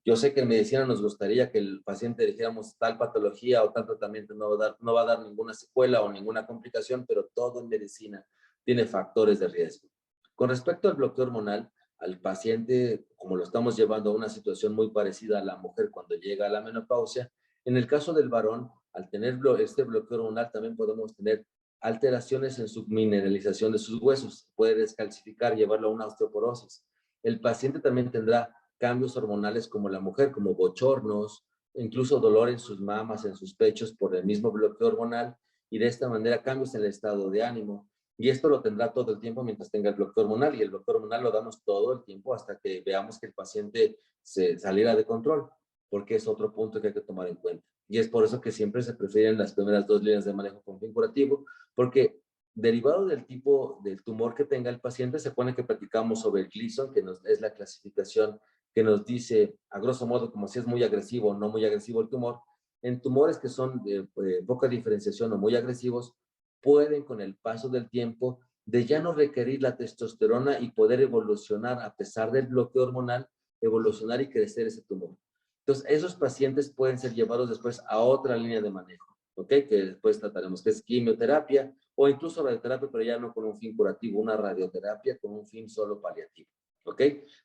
Yo sé que en medicina nos gustaría que el paciente dijéramos tal patología o tal tratamiento no va a dar ninguna secuela o ninguna complicación, pero todo en medicina tiene factores de riesgo. Con respecto al bloqueo hormonal, al paciente, como lo estamos llevando a una situación muy parecida a la mujer cuando llega a la menopausia, en el caso del varón, al tener este bloqueo hormonal también podemos tener alteraciones en su mineralización de sus huesos, puede descalcificar, llevarlo a una osteoporosis. El paciente también tendrá cambios hormonales como la mujer, como bochornos, incluso dolor en sus mamas, en sus pechos por el mismo bloqueo hormonal y de esta manera cambios en el estado de ánimo. Y esto lo tendrá todo el tiempo mientras tenga el bloqueo hormonal y el bloqueo hormonal lo damos todo el tiempo hasta que veamos que el paciente se saliera de control, porque es otro punto que hay que tomar en cuenta. Y es por eso que siempre se prefieren las primeras 2 líneas de manejo con fin curativo, porque derivado del tipo del tumor que tenga el paciente, se supone que platicamos sobre el Gleason, que es la clasificación que nos dice, a grosso modo, como si es muy agresivo o no muy agresivo el tumor. En tumores que son de poca diferenciación o muy agresivos, pueden con el paso del tiempo de ya no requerir la testosterona y poder evolucionar a pesar del bloqueo hormonal, evolucionar y crecer ese tumor. Entonces, esos pacientes pueden ser llevados después a otra línea de manejo, ¿ok? Que después trataremos, que es quimioterapia o incluso radioterapia, pero ya no con un fin curativo, una radioterapia con un fin solo paliativo, ¿ok?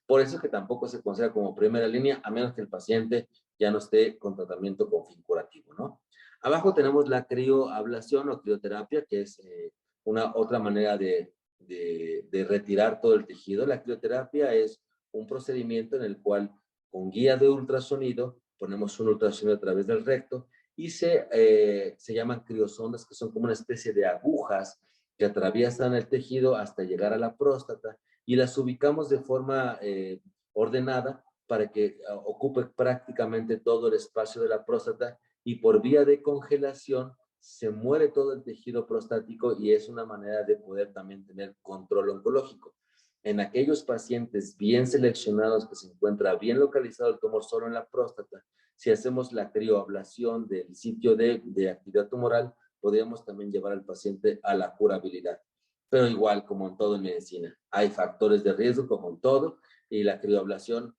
Por eso es que tampoco se considera como primera línea, a menos que el paciente ya no esté con tratamiento con fin curativo, ¿no? Abajo tenemos la crioablación o crioterapia, que es una otra manera de retirar todo el tejido. La crioterapia es un procedimiento en el cual con guía de ultrasonido ponemos un ultrasonido a través del recto y se llaman criosondas, que son como una especie de agujas que atraviesan el tejido hasta llegar a la próstata y las ubicamos de forma ordenada para que ocupe prácticamente todo el espacio de la próstata y por vía de congelación se muere todo el tejido prostático y es una manera de poder también tener control oncológico. En aquellos pacientes bien seleccionados que se encuentra bien localizado el tumor solo en la próstata, si hacemos la crioablación del sitio de actividad tumoral, podríamos también llevar al paciente a la curabilidad. Pero igual, como en todo en medicina, hay factores de riesgo como en todo, y la crioablación,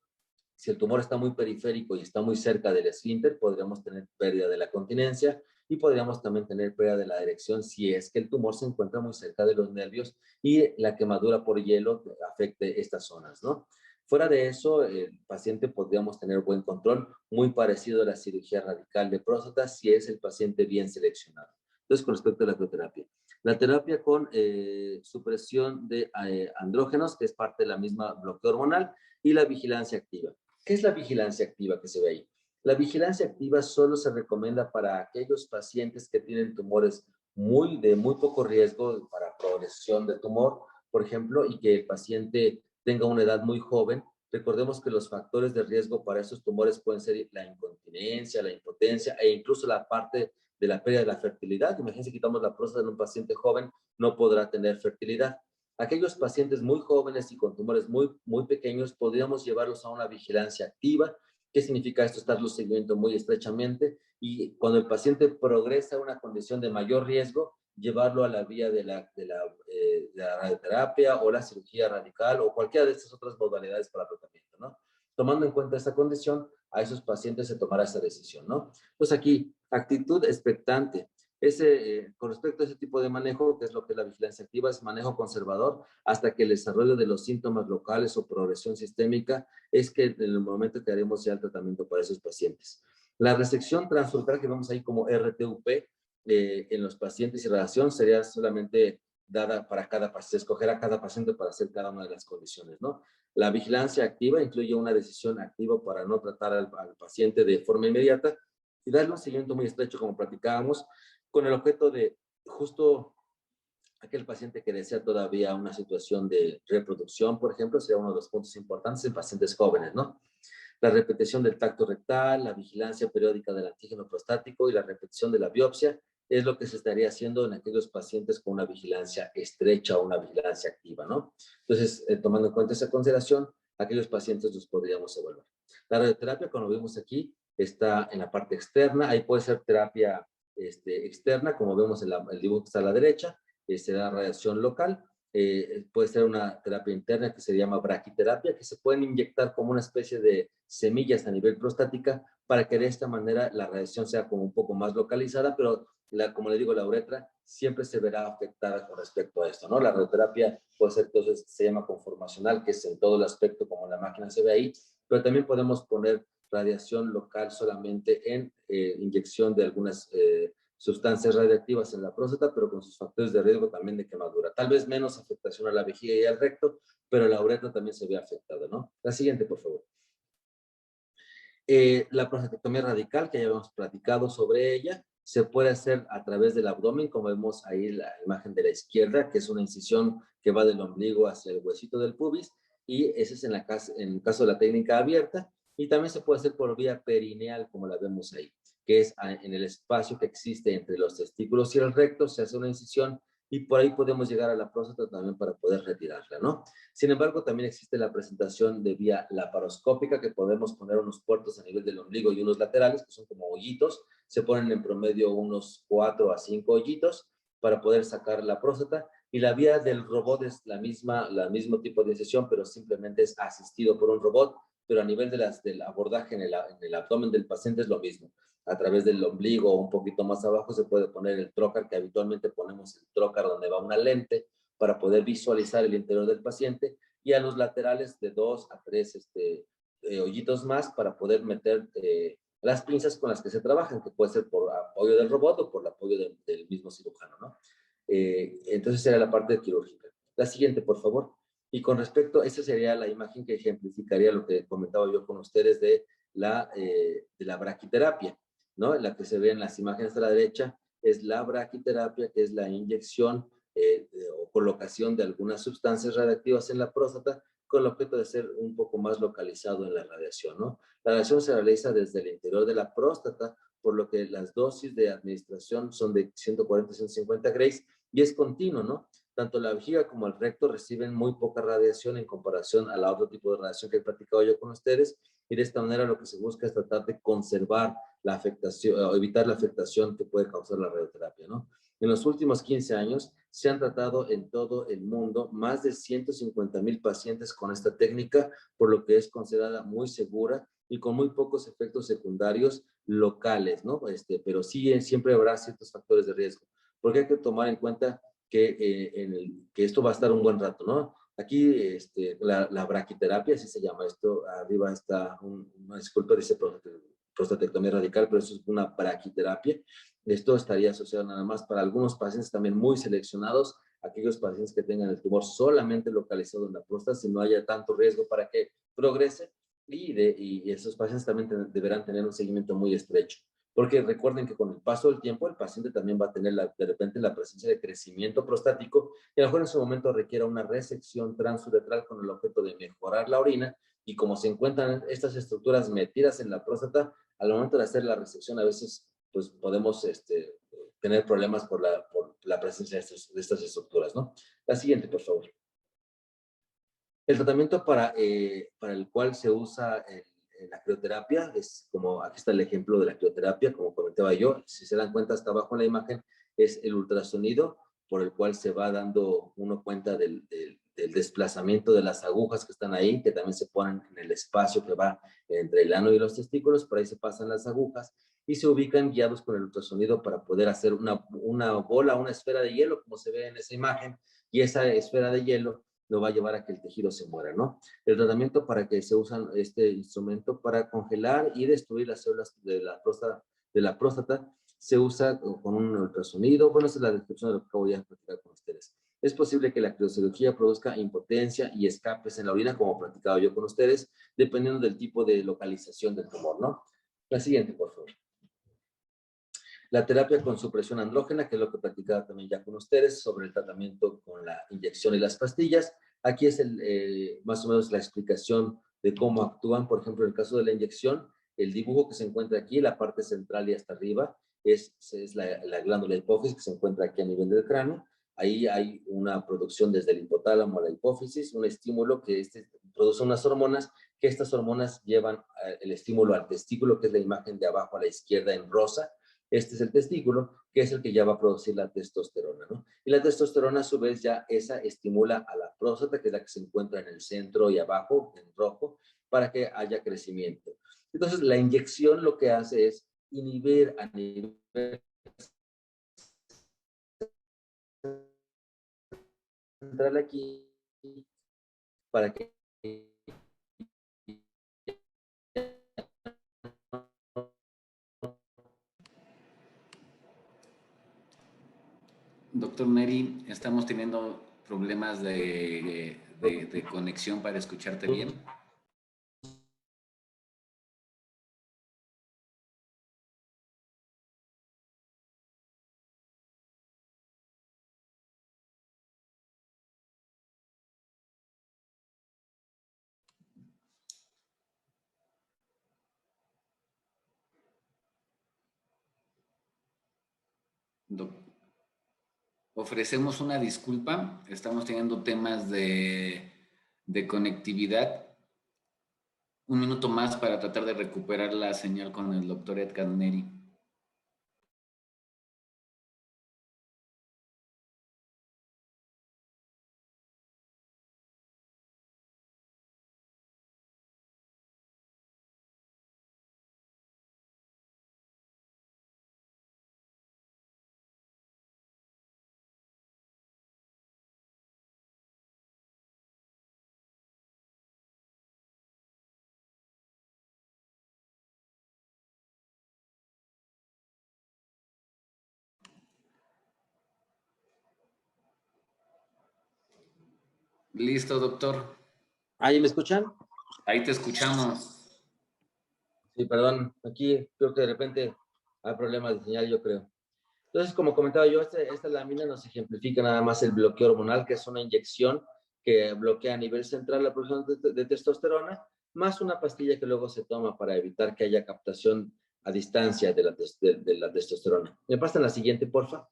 si el tumor está muy periférico y está muy cerca del esfínter, podríamos tener pérdida de la continencia y podríamos también tener pérdida de la erección si es que el tumor se encuentra muy cerca de los nervios y la quemadura por hielo afecte estas zonas, ¿no? Fuera de eso, el paciente podríamos tener buen control, muy parecido a la cirugía radical de próstata si es el paciente bien seleccionado. Entonces, con respecto a la crioterapia. La terapia con supresión de andrógenos, que es parte de la misma bloqueo hormonal, y la vigilancia activa. ¿Qué es la vigilancia activa que se ve ahí? La vigilancia activa solo se recomienda para aquellos pacientes que tienen tumores de muy poco riesgo para progresión de tumor, por ejemplo, y que el paciente tenga una edad muy joven. Recordemos que los factores de riesgo para esos tumores pueden ser la incontinencia, la impotencia e incluso la parte de la pérdida de la fertilidad. Imagínense, quitamos la próstata en un paciente joven, no podrá tener fertilidad. Aquellos pacientes muy jóvenes y con tumores muy pequeños, podríamos llevarlos a una vigilancia activa. ¿Qué significa esto? Estarlos siguiendo muy estrechamente y cuando el paciente progresa a una condición de mayor riesgo, llevarlo a la vía de la radioterapia o la cirugía radical o cualquiera de estas otras modalidades para tratamiento, ¿no? Tomando en cuenta esta condición, a esos pacientes se tomará esa decisión, ¿no? Pues aquí, actitud expectante. Con respecto a ese tipo de manejo, que es lo que es la vigilancia activa, es manejo conservador hasta que el desarrollo de los síntomas locales o progresión sistémica es que en el momento que haremos ya el tratamiento para esos pacientes. La resección transurcal que vemos ahí como RTUP en los pacientes y radiación sería solamente dada para cada paciente, escoger a cada paciente para hacer cada una de las condiciones, ¿no? La vigilancia activa incluye una decisión activa para no tratar al paciente de forma inmediata y darle un seguimiento muy estrecho, como platicábamos, con el objeto de justo aquel paciente que desea todavía una situación de reproducción, por ejemplo, sería uno de los puntos importantes en pacientes jóvenes, ¿no? La repetición del tacto rectal, la vigilancia periódica del antígeno prostático y la repetición de la biopsia es lo que se estaría haciendo en aquellos pacientes con una vigilancia estrecha o una vigilancia activa, ¿no? Entonces, tomando en cuenta esa consideración, aquellos pacientes los podríamos evaluar. La radioterapia, como vimos aquí, está en la parte externa. Ahí puede ser terapia externa, como vemos en el dibujo que está a la derecha, será radiación local. Puede ser una terapia interna que se llama braquiterapia, que se pueden inyectar como una especie de semillas a nivel prostática para que de esta manera la radiación sea como un poco más localizada, pero como le digo, la uretra siempre se verá afectada con respecto a esto, ¿no? La radioterapia puede ser, entonces, se llama conformacional, que es en todo el aspecto como la máquina se ve ahí, pero también podemos poner radiación local solamente en inyección de algunas sustancias radiactivas en la próstata, pero con sus factores de riesgo también de quemadura. Tal vez menos afectación a la vejiga y al recto, pero la uretra también se ve afectada, ¿no? La siguiente, por favor. La prostatectomía radical, que ya hemos platicado sobre ella, se puede hacer a través del abdomen, como vemos ahí la imagen de la izquierda, que es una incisión que va del ombligo hacia el huesito del pubis, y ese es en el caso de la técnica abierta, y también se puede hacer por vía perineal, como la vemos ahí, que es en el espacio que existe entre los testículos y el recto, se hace una incisión, y por ahí podemos llegar a la próstata también para poder retirarla, ¿no? Sin embargo, también existe la presentación de vía laparoscópica, que podemos poner unos puertos a nivel del ombligo y unos laterales, que son como hoyitos. Se ponen en promedio unos 4 a 5 hoyitos para poder sacar la próstata. Y la vía del robot es la mismo tipo de incisión, pero simplemente es asistido por un robot, pero a nivel del abordaje en el abdomen del paciente es lo mismo. A través del ombligo o un poquito más abajo se puede poner el trocar, que habitualmente ponemos el trocar donde va una lente, para poder visualizar el interior del paciente, y a los laterales de 2 a 3 hoyitos más para poder meter las pinzas con las que se trabajan, que puede ser por apoyo del robot o por el apoyo del mismo cirujano, ¿no? Entonces sería la parte quirúrgica. La siguiente, por favor. Y con respecto, esa sería la imagen que ejemplificaría lo que comentaba yo con ustedes de la braquiterapia, ¿no? La que se ve en las imágenes a la derecha es la braquiterapia, que es la inyección o colocación de algunas sustancias radiactivas en la próstata con el objeto de ser un poco más localizado en la radiación, ¿no? La radiación se realiza desde el interior de la próstata, por lo que las dosis de administración son de 140 a 150 grays y es continuo, ¿no? Tanto la vejiga como el recto reciben muy poca radiación en comparación a la otro tipo de radiación que he platicado yo con ustedes, y de esta manera lo que se busca es tratar de conservar la afectación, o evitar la afectación que puede causar la radioterapia, ¿no? En los últimos 15 años se han tratado en todo el mundo más de 150,000 pacientes con esta técnica, por lo que es considerada muy segura y con muy pocos efectos secundarios locales, ¿no? Pero sí siempre habrá ciertos factores de riesgo, porque hay que tomar en cuenta que esto va a estar un buen rato, ¿no? Aquí la braquiterapia, así se llama esto, arriba está, una disculpa, dice prostatectomía radical, pero eso es una braquiterapia. Esto estaría asociado nada más para algunos pacientes también muy seleccionados, aquellos pacientes que tengan el tumor solamente localizado en la próstata, si no haya tanto riesgo para que progrese, y esos pacientes también deberán tener un seguimiento muy estrecho. Porque recuerden que con el paso del tiempo el paciente también va a tener de repente la presencia de crecimiento prostático, y a lo mejor en su momento requiera una resección transuretral con el objeto de mejorar la orina, y como se encuentran estas estructuras metidas en la próstata, al momento de hacer la resección a veces pues podemos tener problemas por la presencia de estas estructuras, ¿no? La siguiente, por favor. El tratamiento para el cual se usa la crioterapia es como, aquí está el ejemplo de la crioterapia, como comentaba yo, si se dan cuenta hasta abajo en la imagen, es el ultrasonido por el cual se va dando uno cuenta del desplazamiento de las agujas que están ahí, que también se ponen en el espacio que va entre el ano y los testículos, por ahí se pasan las agujas y se ubican guiados con el ultrasonido para poder hacer una bola, una esfera de hielo, como se ve en esa imagen, y esa esfera de hielo lo va a llevar a que el tejido se muera, ¿no? El tratamiento para que se usa este instrumento para congelar y destruir las células de la próstata se usa con un ultrasonido. Bueno, esa es la descripción de lo que acabo de platicar con ustedes. Es posible que la criocirugía produzca impotencia y escapes en la orina, como he platicado yo con ustedes, dependiendo del tipo de localización del tumor, ¿no? La siguiente, por favor. La terapia con supresión andrógena, que es lo que platicaba también ya con ustedes, sobre el tratamiento con la inyección y las pastillas. Aquí es más o menos la explicación de cómo actúan. Por ejemplo, en el caso de la inyección, el dibujo que se encuentra aquí, la parte central y hasta arriba, es la glándula hipófisis que se encuentra aquí a nivel del cráneo. Ahí hay una producción desde el hipotálamo a la hipófisis, un estímulo que produce unas hormonas, que estas hormonas llevan el estímulo al testículo, que es la imagen de abajo a la izquierda en rosa, Este es el testículo, que es el que ya va a producir la testosterona, ¿no? Y la testosterona, a su vez, ya esa estimula a la próstata, que es la que se encuentra en el centro y abajo, en rojo, para que haya crecimiento. Entonces, la inyección lo que hace es inhibir a nivel central aquí, para que Doctor Neri, estamos teniendo problemas de conexión para escucharte bien. Ofrecemos una disculpa, estamos teniendo temas de conectividad. Un minuto más para tratar de recuperar la señal con el doctor Edgar Neri. Listo, doctor. ¿Ahí me escuchan? Ahí te escuchamos. Sí, perdón, aquí creo que de repente hay problemas de señal, yo creo. Entonces, como comentaba yo, esta lámina nos ejemplifica nada más el bloqueo hormonal, que es una inyección que bloquea a nivel central la producción de testosterona, más una pastilla que luego se toma para evitar que haya captación a distancia de la testosterona. ¿Me pasan la siguiente, porfa?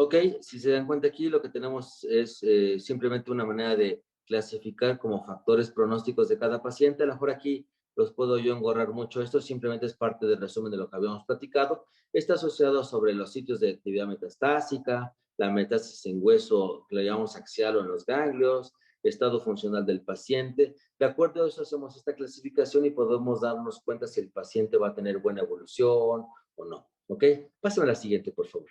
Ok, si se dan cuenta aquí, lo que tenemos es simplemente una manera de clasificar como factores pronósticos de cada paciente. A lo mejor aquí los puedo yo engorrar mucho. Esto simplemente es parte del resumen de lo que habíamos platicado. Está asociado sobre los sitios de actividad metastásica, la metástasis en hueso, que le llamamos axial o en los ganglios, estado funcional del paciente. De acuerdo a eso hacemos esta clasificación y podemos darnos cuenta si el paciente va a tener buena evolución o no. ¿Ok? Pásame a la siguiente, por favor.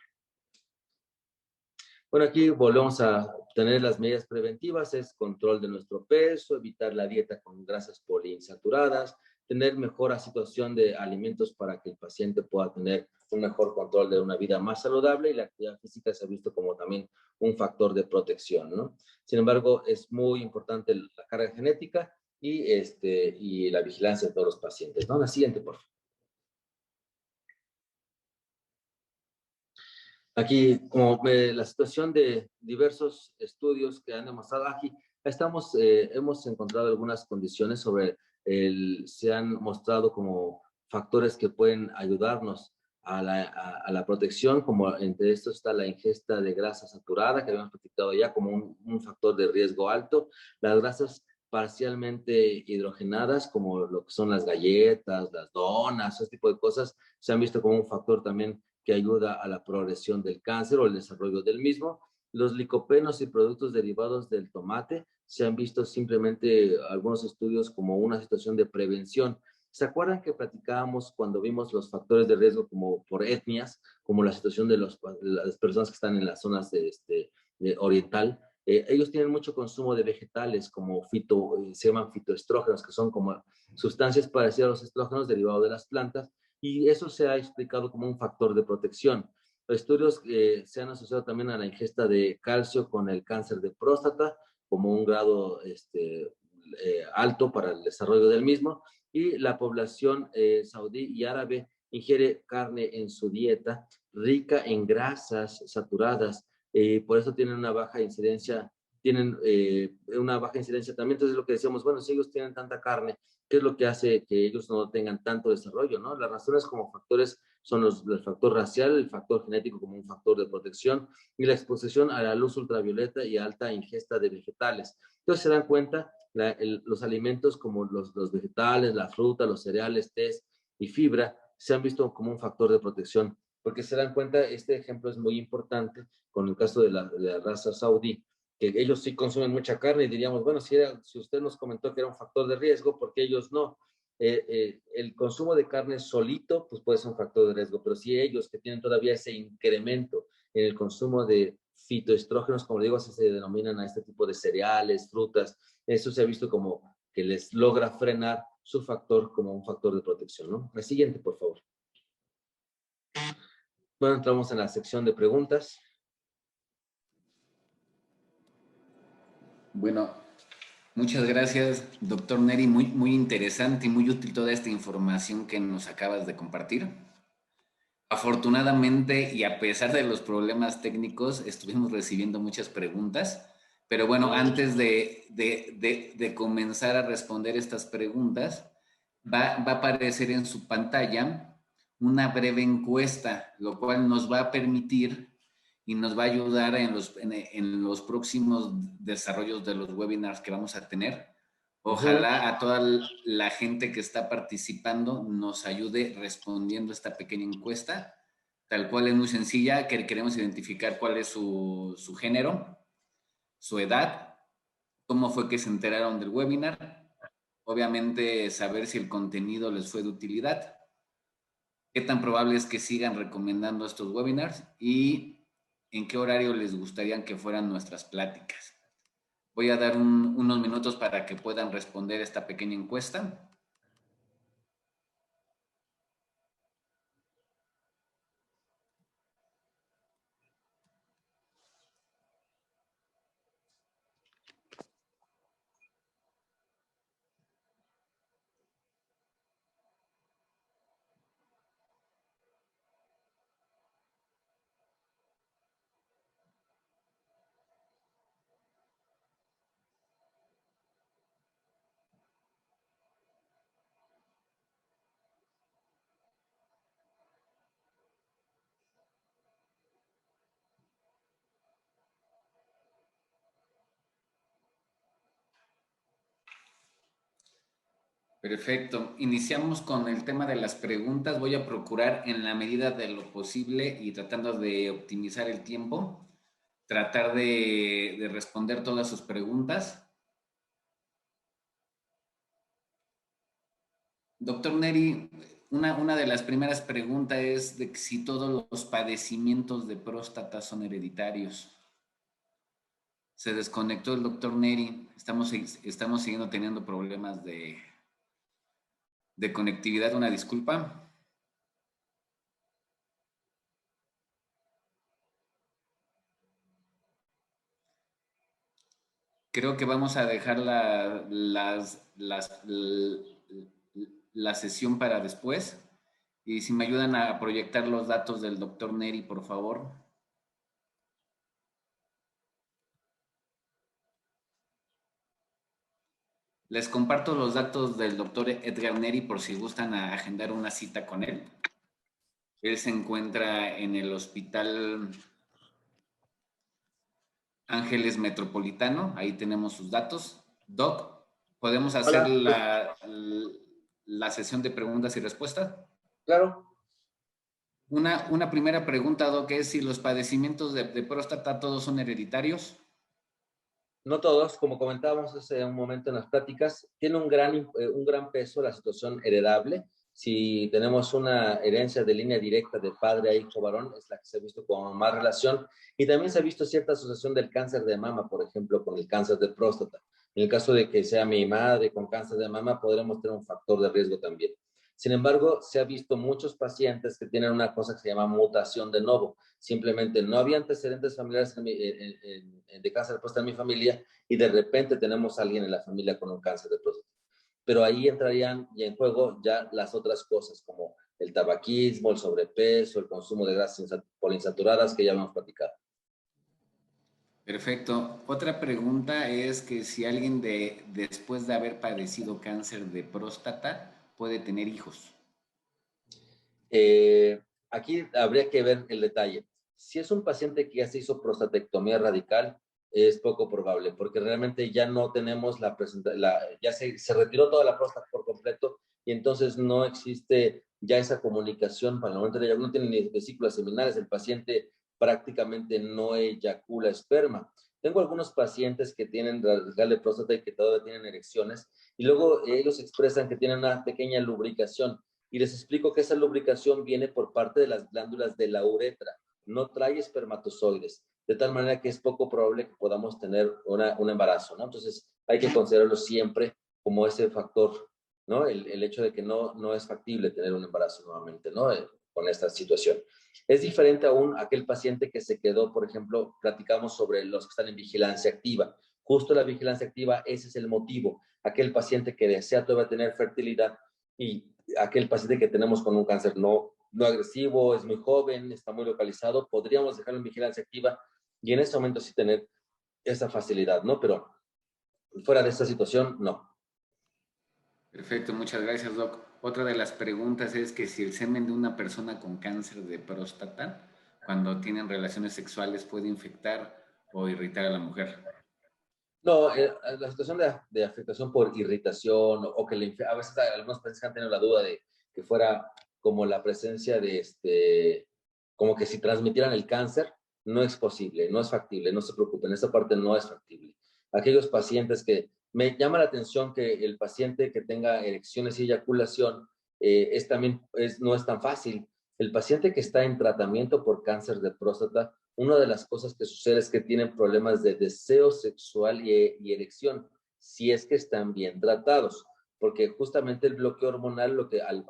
Bueno, aquí volvemos a tener las medidas preventivas, es control de nuestro peso, evitar la dieta con grasas poliinsaturadas, tener mejor situación de alimentos para que el paciente pueda tener un mejor control de una vida más saludable, y la actividad física se ha visto como también un factor de protección, ¿no? Sin embargo, es muy importante la carga genética y la vigilancia de todos los pacientes, ¿no? La siguiente, por favor. Aquí, como la situación de diversos estudios que han demostrado aquí, hemos encontrado algunas condiciones se han mostrado como factores que pueden ayudarnos a la protección, como entre estos está la ingesta de grasa saturada, que habíamos platicado ya como un factor de riesgo alto, las grasas parcialmente hidrogenadas, como lo que son las galletas, las donas, ese tipo de cosas, se han visto como un factor también que ayuda a la progresión del cáncer o el desarrollo del mismo. Los licopenos y productos derivados del tomate se han visto simplemente algunos estudios como una situación de prevención. ¿Se acuerdan que platicábamos cuando vimos los factores de riesgo como por etnias, como la situación de las personas que están en las zonas de oriental? Ellos tienen mucho consumo de vegetales como se llaman fitoestrógenos, que son como sustancias parecidas a los estrógenos derivados de las plantas, y eso se ha explicado como un factor de protección. Estudios se han asociado también a la ingesta de calcio con el cáncer de próstata como un grado alto para el desarrollo del mismo, y la población saudí y árabe ingiere carne en su dieta rica en grasas saturadas, por eso tienen una baja incidencia también. Entonces lo que decíamos, bueno, si ellos tienen tanta carne, ¿qué es lo que hace que ellos no tengan tanto desarrollo, no? Las razones como factores son el factor racial, el factor genético como un factor de protección, y la exposición a la luz ultravioleta y alta ingesta de vegetales. Entonces se dan cuenta, los alimentos como los vegetales, la fruta, los cereales, tés y fibra se han visto como un factor de protección, porque se dan cuenta, este ejemplo es muy importante con el caso de la raza saudí, que ellos sí consumen mucha carne y diríamos, bueno, si usted nos comentó que era un factor de riesgo, ¿por qué ellos no? El consumo de carne solito, pues puede ser un factor de riesgo, pero si ellos que tienen todavía ese incremento en el consumo de fitoestrógenos, como digo, así se denominan a este tipo de cereales, frutas, eso se ha visto como que les logra frenar su factor como un factor de protección, ¿no? La siguiente, por favor. Bueno, entramos en la sección de preguntas. Bueno, muchas gracias, doctor Neri. Muy interesante y muy útil toda esta información que nos acabas de compartir. Afortunadamente, y a pesar de los problemas técnicos, estuvimos recibiendo muchas preguntas. Pero bueno, antes de comenzar a responder estas preguntas, va a aparecer en su pantalla una breve encuesta, lo cual nos va a permitir y nos va a ayudar en los próximos desarrollos de los webinars que vamos a tener. Ojalá a toda la gente que está participando nos ayude respondiendo esta pequeña encuesta, tal cual es muy sencilla, que queremos identificar cuál es su género, su edad, cómo fue que se enteraron del webinar, obviamente saber si el contenido les fue de utilidad, qué tan probable es que sigan recomendando estos webinars y en qué horario les gustaría que fueran nuestras pláticas. Voy a dar unos minutos para que puedan responder esta pequeña encuesta. Perfecto. Iniciamos con el tema de las preguntas. Voy a procurar en la medida de lo posible y tratando de optimizar el tiempo, tratar de responder todas sus preguntas. Doctor Neri, una de las primeras preguntas es de si todos los padecimientos de próstata son hereditarios. Se desconectó el doctor Neri. Estamos siguiendo teniendo problemas de conectividad. Una disculpa. Creo que vamos a dejar la sesión para después. Y si me ayudan a proyectar los datos del doctor Neri, por favor. Les comparto los datos del doctor Edgar Neri por si gustan agendar una cita con él. Él se encuentra en el Hospital Ángeles Metropolitano. Ahí tenemos sus datos. Doc, ¿podemos hacer Hola. la sesión de preguntas y respuestas? Claro. Una primera pregunta, Doc, es si los padecimientos de próstata todos son hereditarios. No todos, como comentábamos hace un momento en las pláticas, tiene un gran peso la situación heredable. Si tenemos una herencia de línea directa de padre a hijo varón, es la que se ha visto con más relación. Y también se ha visto cierta asociación del cáncer de mama, por ejemplo, con el cáncer de próstata. En el caso de que sea mi madre con cáncer de mama, podremos tener un factor de riesgo también. Sin embargo, se ha visto muchos pacientes que tienen una cosa que se llama mutación de novo. Simplemente no había antecedentes familiares de cáncer de próstata en mi familia y de repente tenemos a alguien en la familia con un cáncer de próstata. Pero ahí entrarían en juego ya las otras cosas como el tabaquismo, el sobrepeso, el consumo de grasas poliinsaturadas que ya hemos platicado. Perfecto. Otra pregunta es que si alguien después de haber padecido cáncer de próstata puede tener hijos. Aquí habría que ver el detalle. Si es un paciente que ya se hizo prostatectomía radical, es poco probable, porque realmente ya no tenemos ya se retiró toda la próstata por completo y entonces no existe ya esa comunicación, para el momento de no tiene ni vesículas seminales, el paciente prácticamente no eyacula esperma. Tengo algunos pacientes que tienen radical de próstata y que todavía tienen erecciones, y luego ellos expresan que tienen una pequeña lubricación, y les explico que esa lubricación viene por parte de las glándulas de la uretra, no trae espermatozoides, de tal manera que es poco probable que podamos tener un embarazo, ¿no? Entonces, hay que considerarlo siempre como ese factor, ¿no? El hecho de que no es factible tener un embarazo nuevamente, ¿no? Con esta situación. Es diferente aún aquel paciente que se quedó, por ejemplo, platicamos sobre los que están en vigilancia activa. Justo la vigilancia activa, ese es el motivo. Aquel paciente que desea todavía tener fertilidad y aquel paciente que tenemos con un cáncer no agresivo, es muy joven, está muy localizado, podríamos dejarlo en vigilancia activa y en ese momento sí tener esa facilidad, ¿no? Pero fuera de esta situación, no. Perfecto, muchas gracias, Doc. Otra de las preguntas es que si el semen de una persona con cáncer de próstata, cuando tienen relaciones sexuales, puede infectar o irritar a la mujer. No, la situación de afectación por irritación o que a veces algunos pacientes han tenido la duda de que fuera como la presencia de como que si transmitieran el cáncer, no es posible, no es factible, no se preocupen, esa parte no es factible. Aquellos pacientes que, me llama la atención que el paciente que tenga erecciones y eyaculación no es tan fácil. El paciente que está en tratamiento por cáncer de próstata, una de las cosas que sucede es que tienen problemas de deseo sexual y erección, si es que están bien tratados, porque justamente el bloqueo hormonal, lo que al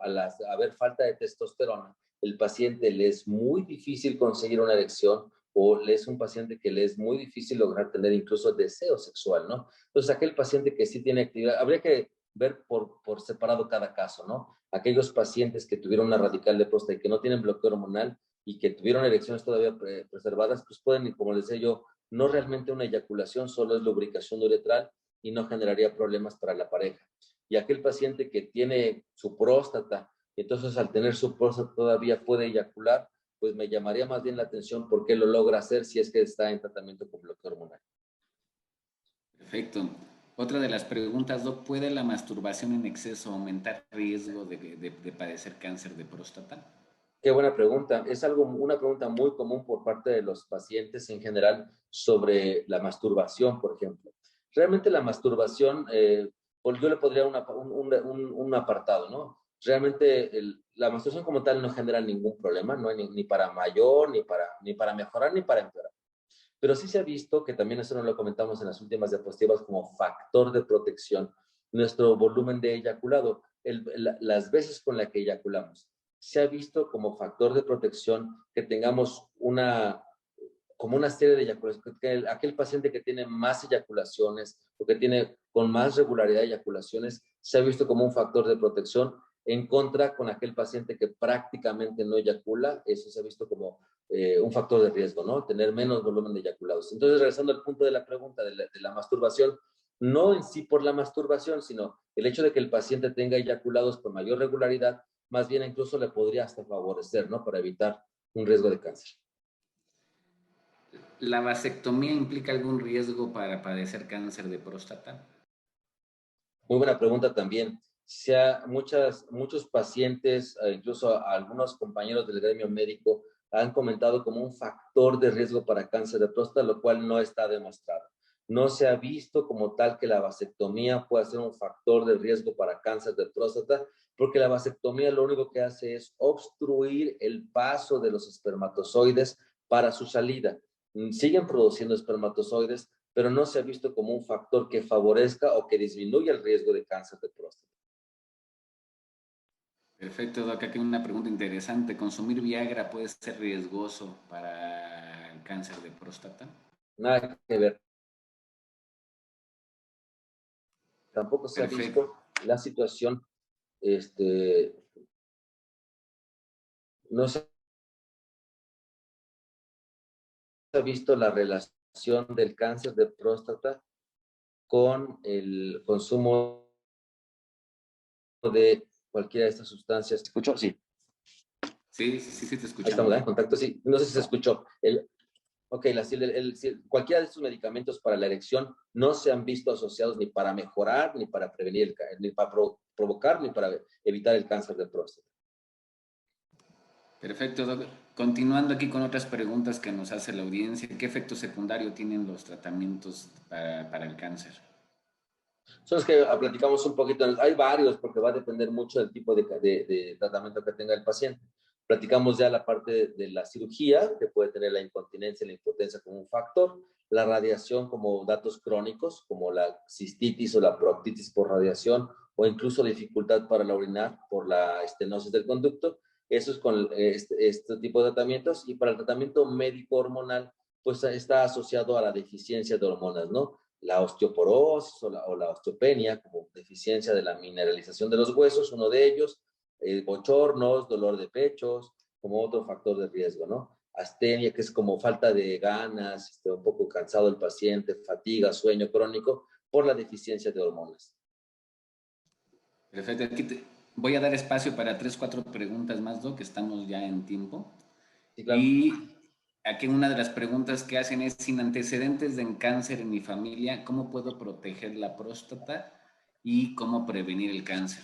haber falta de testosterona, el paciente le es muy difícil conseguir una erección o le es un paciente que le es muy difícil lograr tener incluso deseo sexual, ¿no? Entonces, aquel paciente que sí tiene actividad, habría que ver por separado cada caso, ¿no? Aquellos pacientes que tuvieron una radical de próstata y que no tienen bloqueo hormonal, y que tuvieron erecciones todavía preservadas, pues pueden, como les decía yo, no realmente una eyaculación, solo es lubricación uretral y no generaría problemas para la pareja. Y aquel paciente que tiene su próstata, entonces al tener su próstata todavía puede eyacular, pues me llamaría más bien la atención por qué lo logra hacer si es que está en tratamiento con bloqueo hormonal. Perfecto. Otra de las preguntas, Doc, ¿puede la masturbación en exceso aumentar riesgo de padecer cáncer de próstata? Qué buena pregunta. Es una pregunta muy común por parte de los pacientes en general sobre la masturbación, por ejemplo. Realmente la masturbación, pues yo le podría un apartado, ¿no? Realmente la masturbación como tal no genera ningún problema, no hay ni para mayor, ni para mejorar, ni para empeorar. Pero sí se ha visto, que también eso no lo comentamos en las últimas diapositivas, como factor de protección, nuestro volumen de eyaculado, las veces con las que eyaculamos. Se ha visto como factor de protección que tengamos como una serie de eyaculaciones, que aquel paciente que tiene más eyaculaciones o que tiene con más regularidad eyaculaciones, se ha visto como un factor de protección en contra con aquel paciente que prácticamente no eyacula, eso se ha visto como un factor de riesgo, ¿no? Tener menos volumen de eyaculados. Entonces, regresando al punto de la pregunta de la masturbación, no en sí por la masturbación, sino el hecho de que el paciente tenga eyaculados con mayor regularidad, más bien incluso le podría hasta favorecer, ¿no? Para evitar un riesgo de cáncer. ¿La vasectomía implica algún riesgo para padecer cáncer de próstata? Muy buena pregunta también. Muchos pacientes, incluso algunos compañeros del gremio médico, han comentado como un factor de riesgo para cáncer de próstata, lo cual no está demostrado. No se ha visto como tal que la vasectomía pueda ser un factor de riesgo para cáncer de próstata, porque la vasectomía lo único que hace es obstruir el paso de los espermatozoides para su salida. Siguen produciendo espermatozoides, pero no se ha visto como un factor que favorezca o que disminuya el riesgo de cáncer de próstata. Perfecto, Doc. Aquí hay una pregunta interesante. ¿Consumir Viagra puede ser riesgoso para el cáncer de próstata? Nada que ver. Tampoco se ha Perfecto. visto la situación, este, no se ha visto la relación del cáncer de próstata con el consumo de cualquiera de estas sustancias. ¿Se escuchó? Sí. Sí, sí, sí, sí, te Ahí estamos, escuchamos, ¿eh? En Doc. contacto, sí. No sé si se escuchó. Ok, cualquiera de estos medicamentos para la erección no se han visto asociados ni para mejorar, ni para prevenir, ni para provocar, ni para evitar el cáncer de próstata. Perfecto, doc. Continuando aquí con otras preguntas que nos hace la audiencia, ¿qué efecto secundario tienen los tratamientos para el cáncer? Son los que platicamos un poquito. Hay varios porque va a depender mucho del tipo de tratamiento que tenga el paciente. Platicamos ya la parte de la cirugía, que puede tener la incontinencia y la impotencia como un factor, la radiación como datos crónicos, como la cistitis o la proctitis por radiación, o incluso dificultad para la orinar por la estenosis del conducto. Eso es con este tipo de tratamientos. Y para el tratamiento médico hormonal, pues está asociado a la deficiencia de hormonas, ¿no? La osteoporosis o la osteopenia, como deficiencia de la mineralización de los huesos, uno de ellos, bochornos, dolor de pechos, como otro factor de riesgo, ¿no? Astenia, que es como falta de ganas, un poco cansado el paciente, fatiga, sueño crónico, por la deficiencia de hormonas. Perfecto. Voy a dar espacio para 3, 4 preguntas más, Doc, que estamos ya en tiempo. Sí, claro. Y aquí una de las preguntas que hacen es, sin antecedentes de cáncer en mi familia, ¿cómo puedo proteger la próstata y cómo prevenir el cáncer?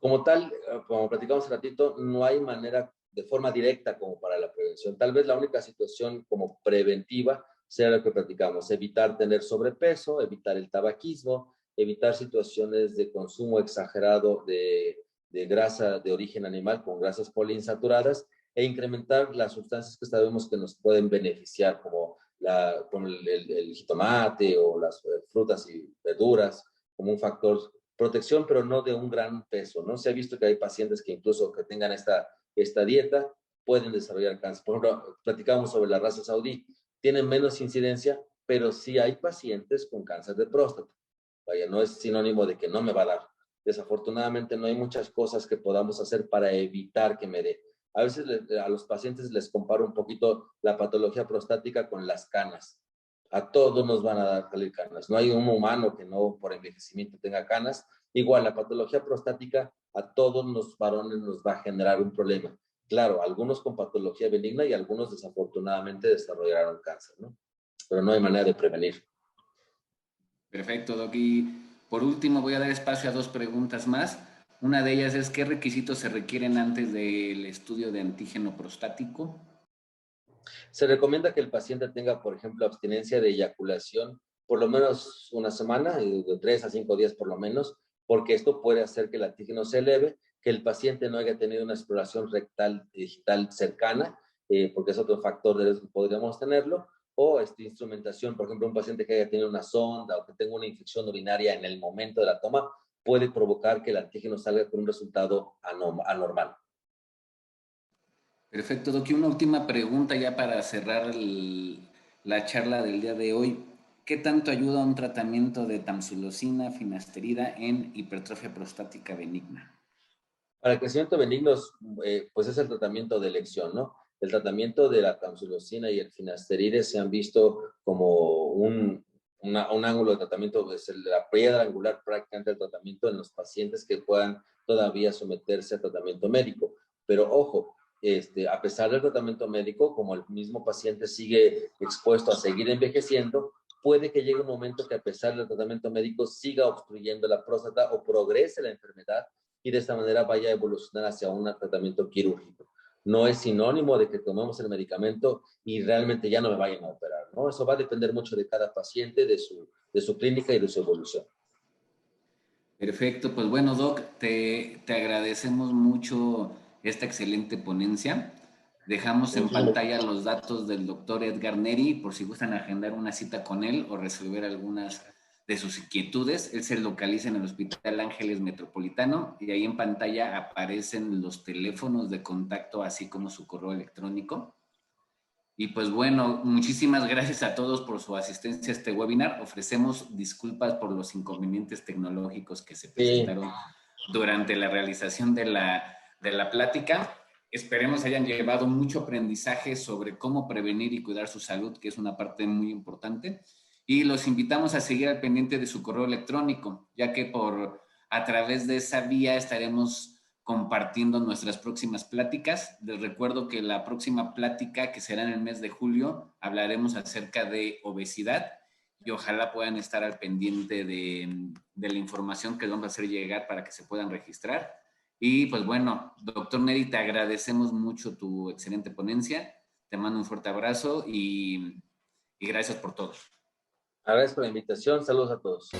Como tal, como platicamos hace ratito, no hay manera de forma directa como para la prevención. Tal vez la única situación como preventiva sea lo que platicamos, evitar tener sobrepeso, evitar el tabaquismo, evitar situaciones de consumo exagerado de grasa de origen animal con grasas poliinsaturadas e incrementar las sustancias que sabemos que nos pueden beneficiar, como el jitomate o las frutas y verduras, como un factor protección, pero no de un gran peso, ¿no? Se ha visto que hay pacientes que incluso que tengan esta dieta pueden desarrollar cáncer. Por ejemplo, platicamos sobre la raza saudí, tienen menos incidencia, pero sí hay pacientes con cáncer de próstata. Vaya, no es sinónimo de que no me va a dar. Desafortunadamente no hay muchas cosas que podamos hacer para evitar que me dé. A veces a los pacientes les comparo un poquito la patología prostática con las canas. A todos nos van a dar salir canas. No hay un humano que no por envejecimiento tenga canas. Igual, la patología prostática a todos los varones nos va a generar un problema. Claro, algunos con patología benigna y algunos desafortunadamente desarrollaron cáncer, ¿no? Pero no hay manera de prevenir. Perfecto, Doc. Y por último voy a dar espacio a 2 preguntas más. Una de ellas es, ¿qué requisitos se requieren antes del estudio de antígeno prostático? Se recomienda que el paciente tenga, por ejemplo, abstinencia de eyaculación por lo menos una semana, de 3 a 5 días por lo menos, porque esto puede hacer que el antígeno se eleve, que el paciente no haya tenido una exploración rectal digital cercana, porque es otro factor de riesgo que podríamos tenerlo, o instrumentación, por ejemplo, un paciente que haya tenido una sonda o que tenga una infección urinaria en el momento de la toma, puede provocar que el antígeno salga con un resultado anormal. Perfecto, Doc. Y una última pregunta ya para cerrar la charla del día de hoy. ¿Qué tanto ayuda un tratamiento de tamsulosina, finasterida en hipertrofia prostática benigna? Para el crecimiento benigno, pues es el tratamiento de elección, ¿no? El tratamiento de la tamsulosina y el finasteride se han visto como un ángulo de tratamiento, es la piedra angular prácticamente del tratamiento en los pacientes que puedan todavía someterse a tratamiento médico. Pero ojo, a pesar del tratamiento médico, como el mismo paciente sigue expuesto a seguir envejeciendo, puede que llegue un momento que a pesar del tratamiento médico siga obstruyendo la próstata o progrese la enfermedad y de esta manera vaya a evolucionar hacia un tratamiento quirúrgico. No es sinónimo de que tomemos el medicamento y realmente ya no me vayan a operar, ¿no? Eso va a depender mucho de cada paciente, de su clínica y de su evolución. Perfecto, pues bueno, Doc, te agradecemos mucho esta excelente ponencia. Dejamos en Muchísimas pantalla los datos del doctor Edgar Neri por si gustan agendar una cita con él o resolver algunas de sus inquietudes. Él se localiza en el Hospital Ángeles Metropolitano y ahí en pantalla aparecen los teléfonos de contacto, así como su correo electrónico. Y pues bueno, muchísimas gracias a todos por su asistencia a este webinar. Ofrecemos disculpas por los inconvenientes tecnológicos que se sí, presentaron durante la realización de la plática. Esperemos hayan llevado mucho aprendizaje sobre cómo prevenir y cuidar su salud, que es una parte muy importante. Y los invitamos a seguir al pendiente de su correo electrónico, ya que a través de esa vía estaremos compartiendo nuestras próximas pláticas. Les recuerdo que la próxima plática, que será en el mes de julio, hablaremos acerca de obesidad y ojalá puedan estar al pendiente de la información que les vamos a hacer llegar para que se puedan registrar. Y pues bueno, doctor Neri, te agradecemos mucho tu excelente ponencia. Te mando un fuerte abrazo y gracias por todo. Agradezco la invitación. Saludos a todos.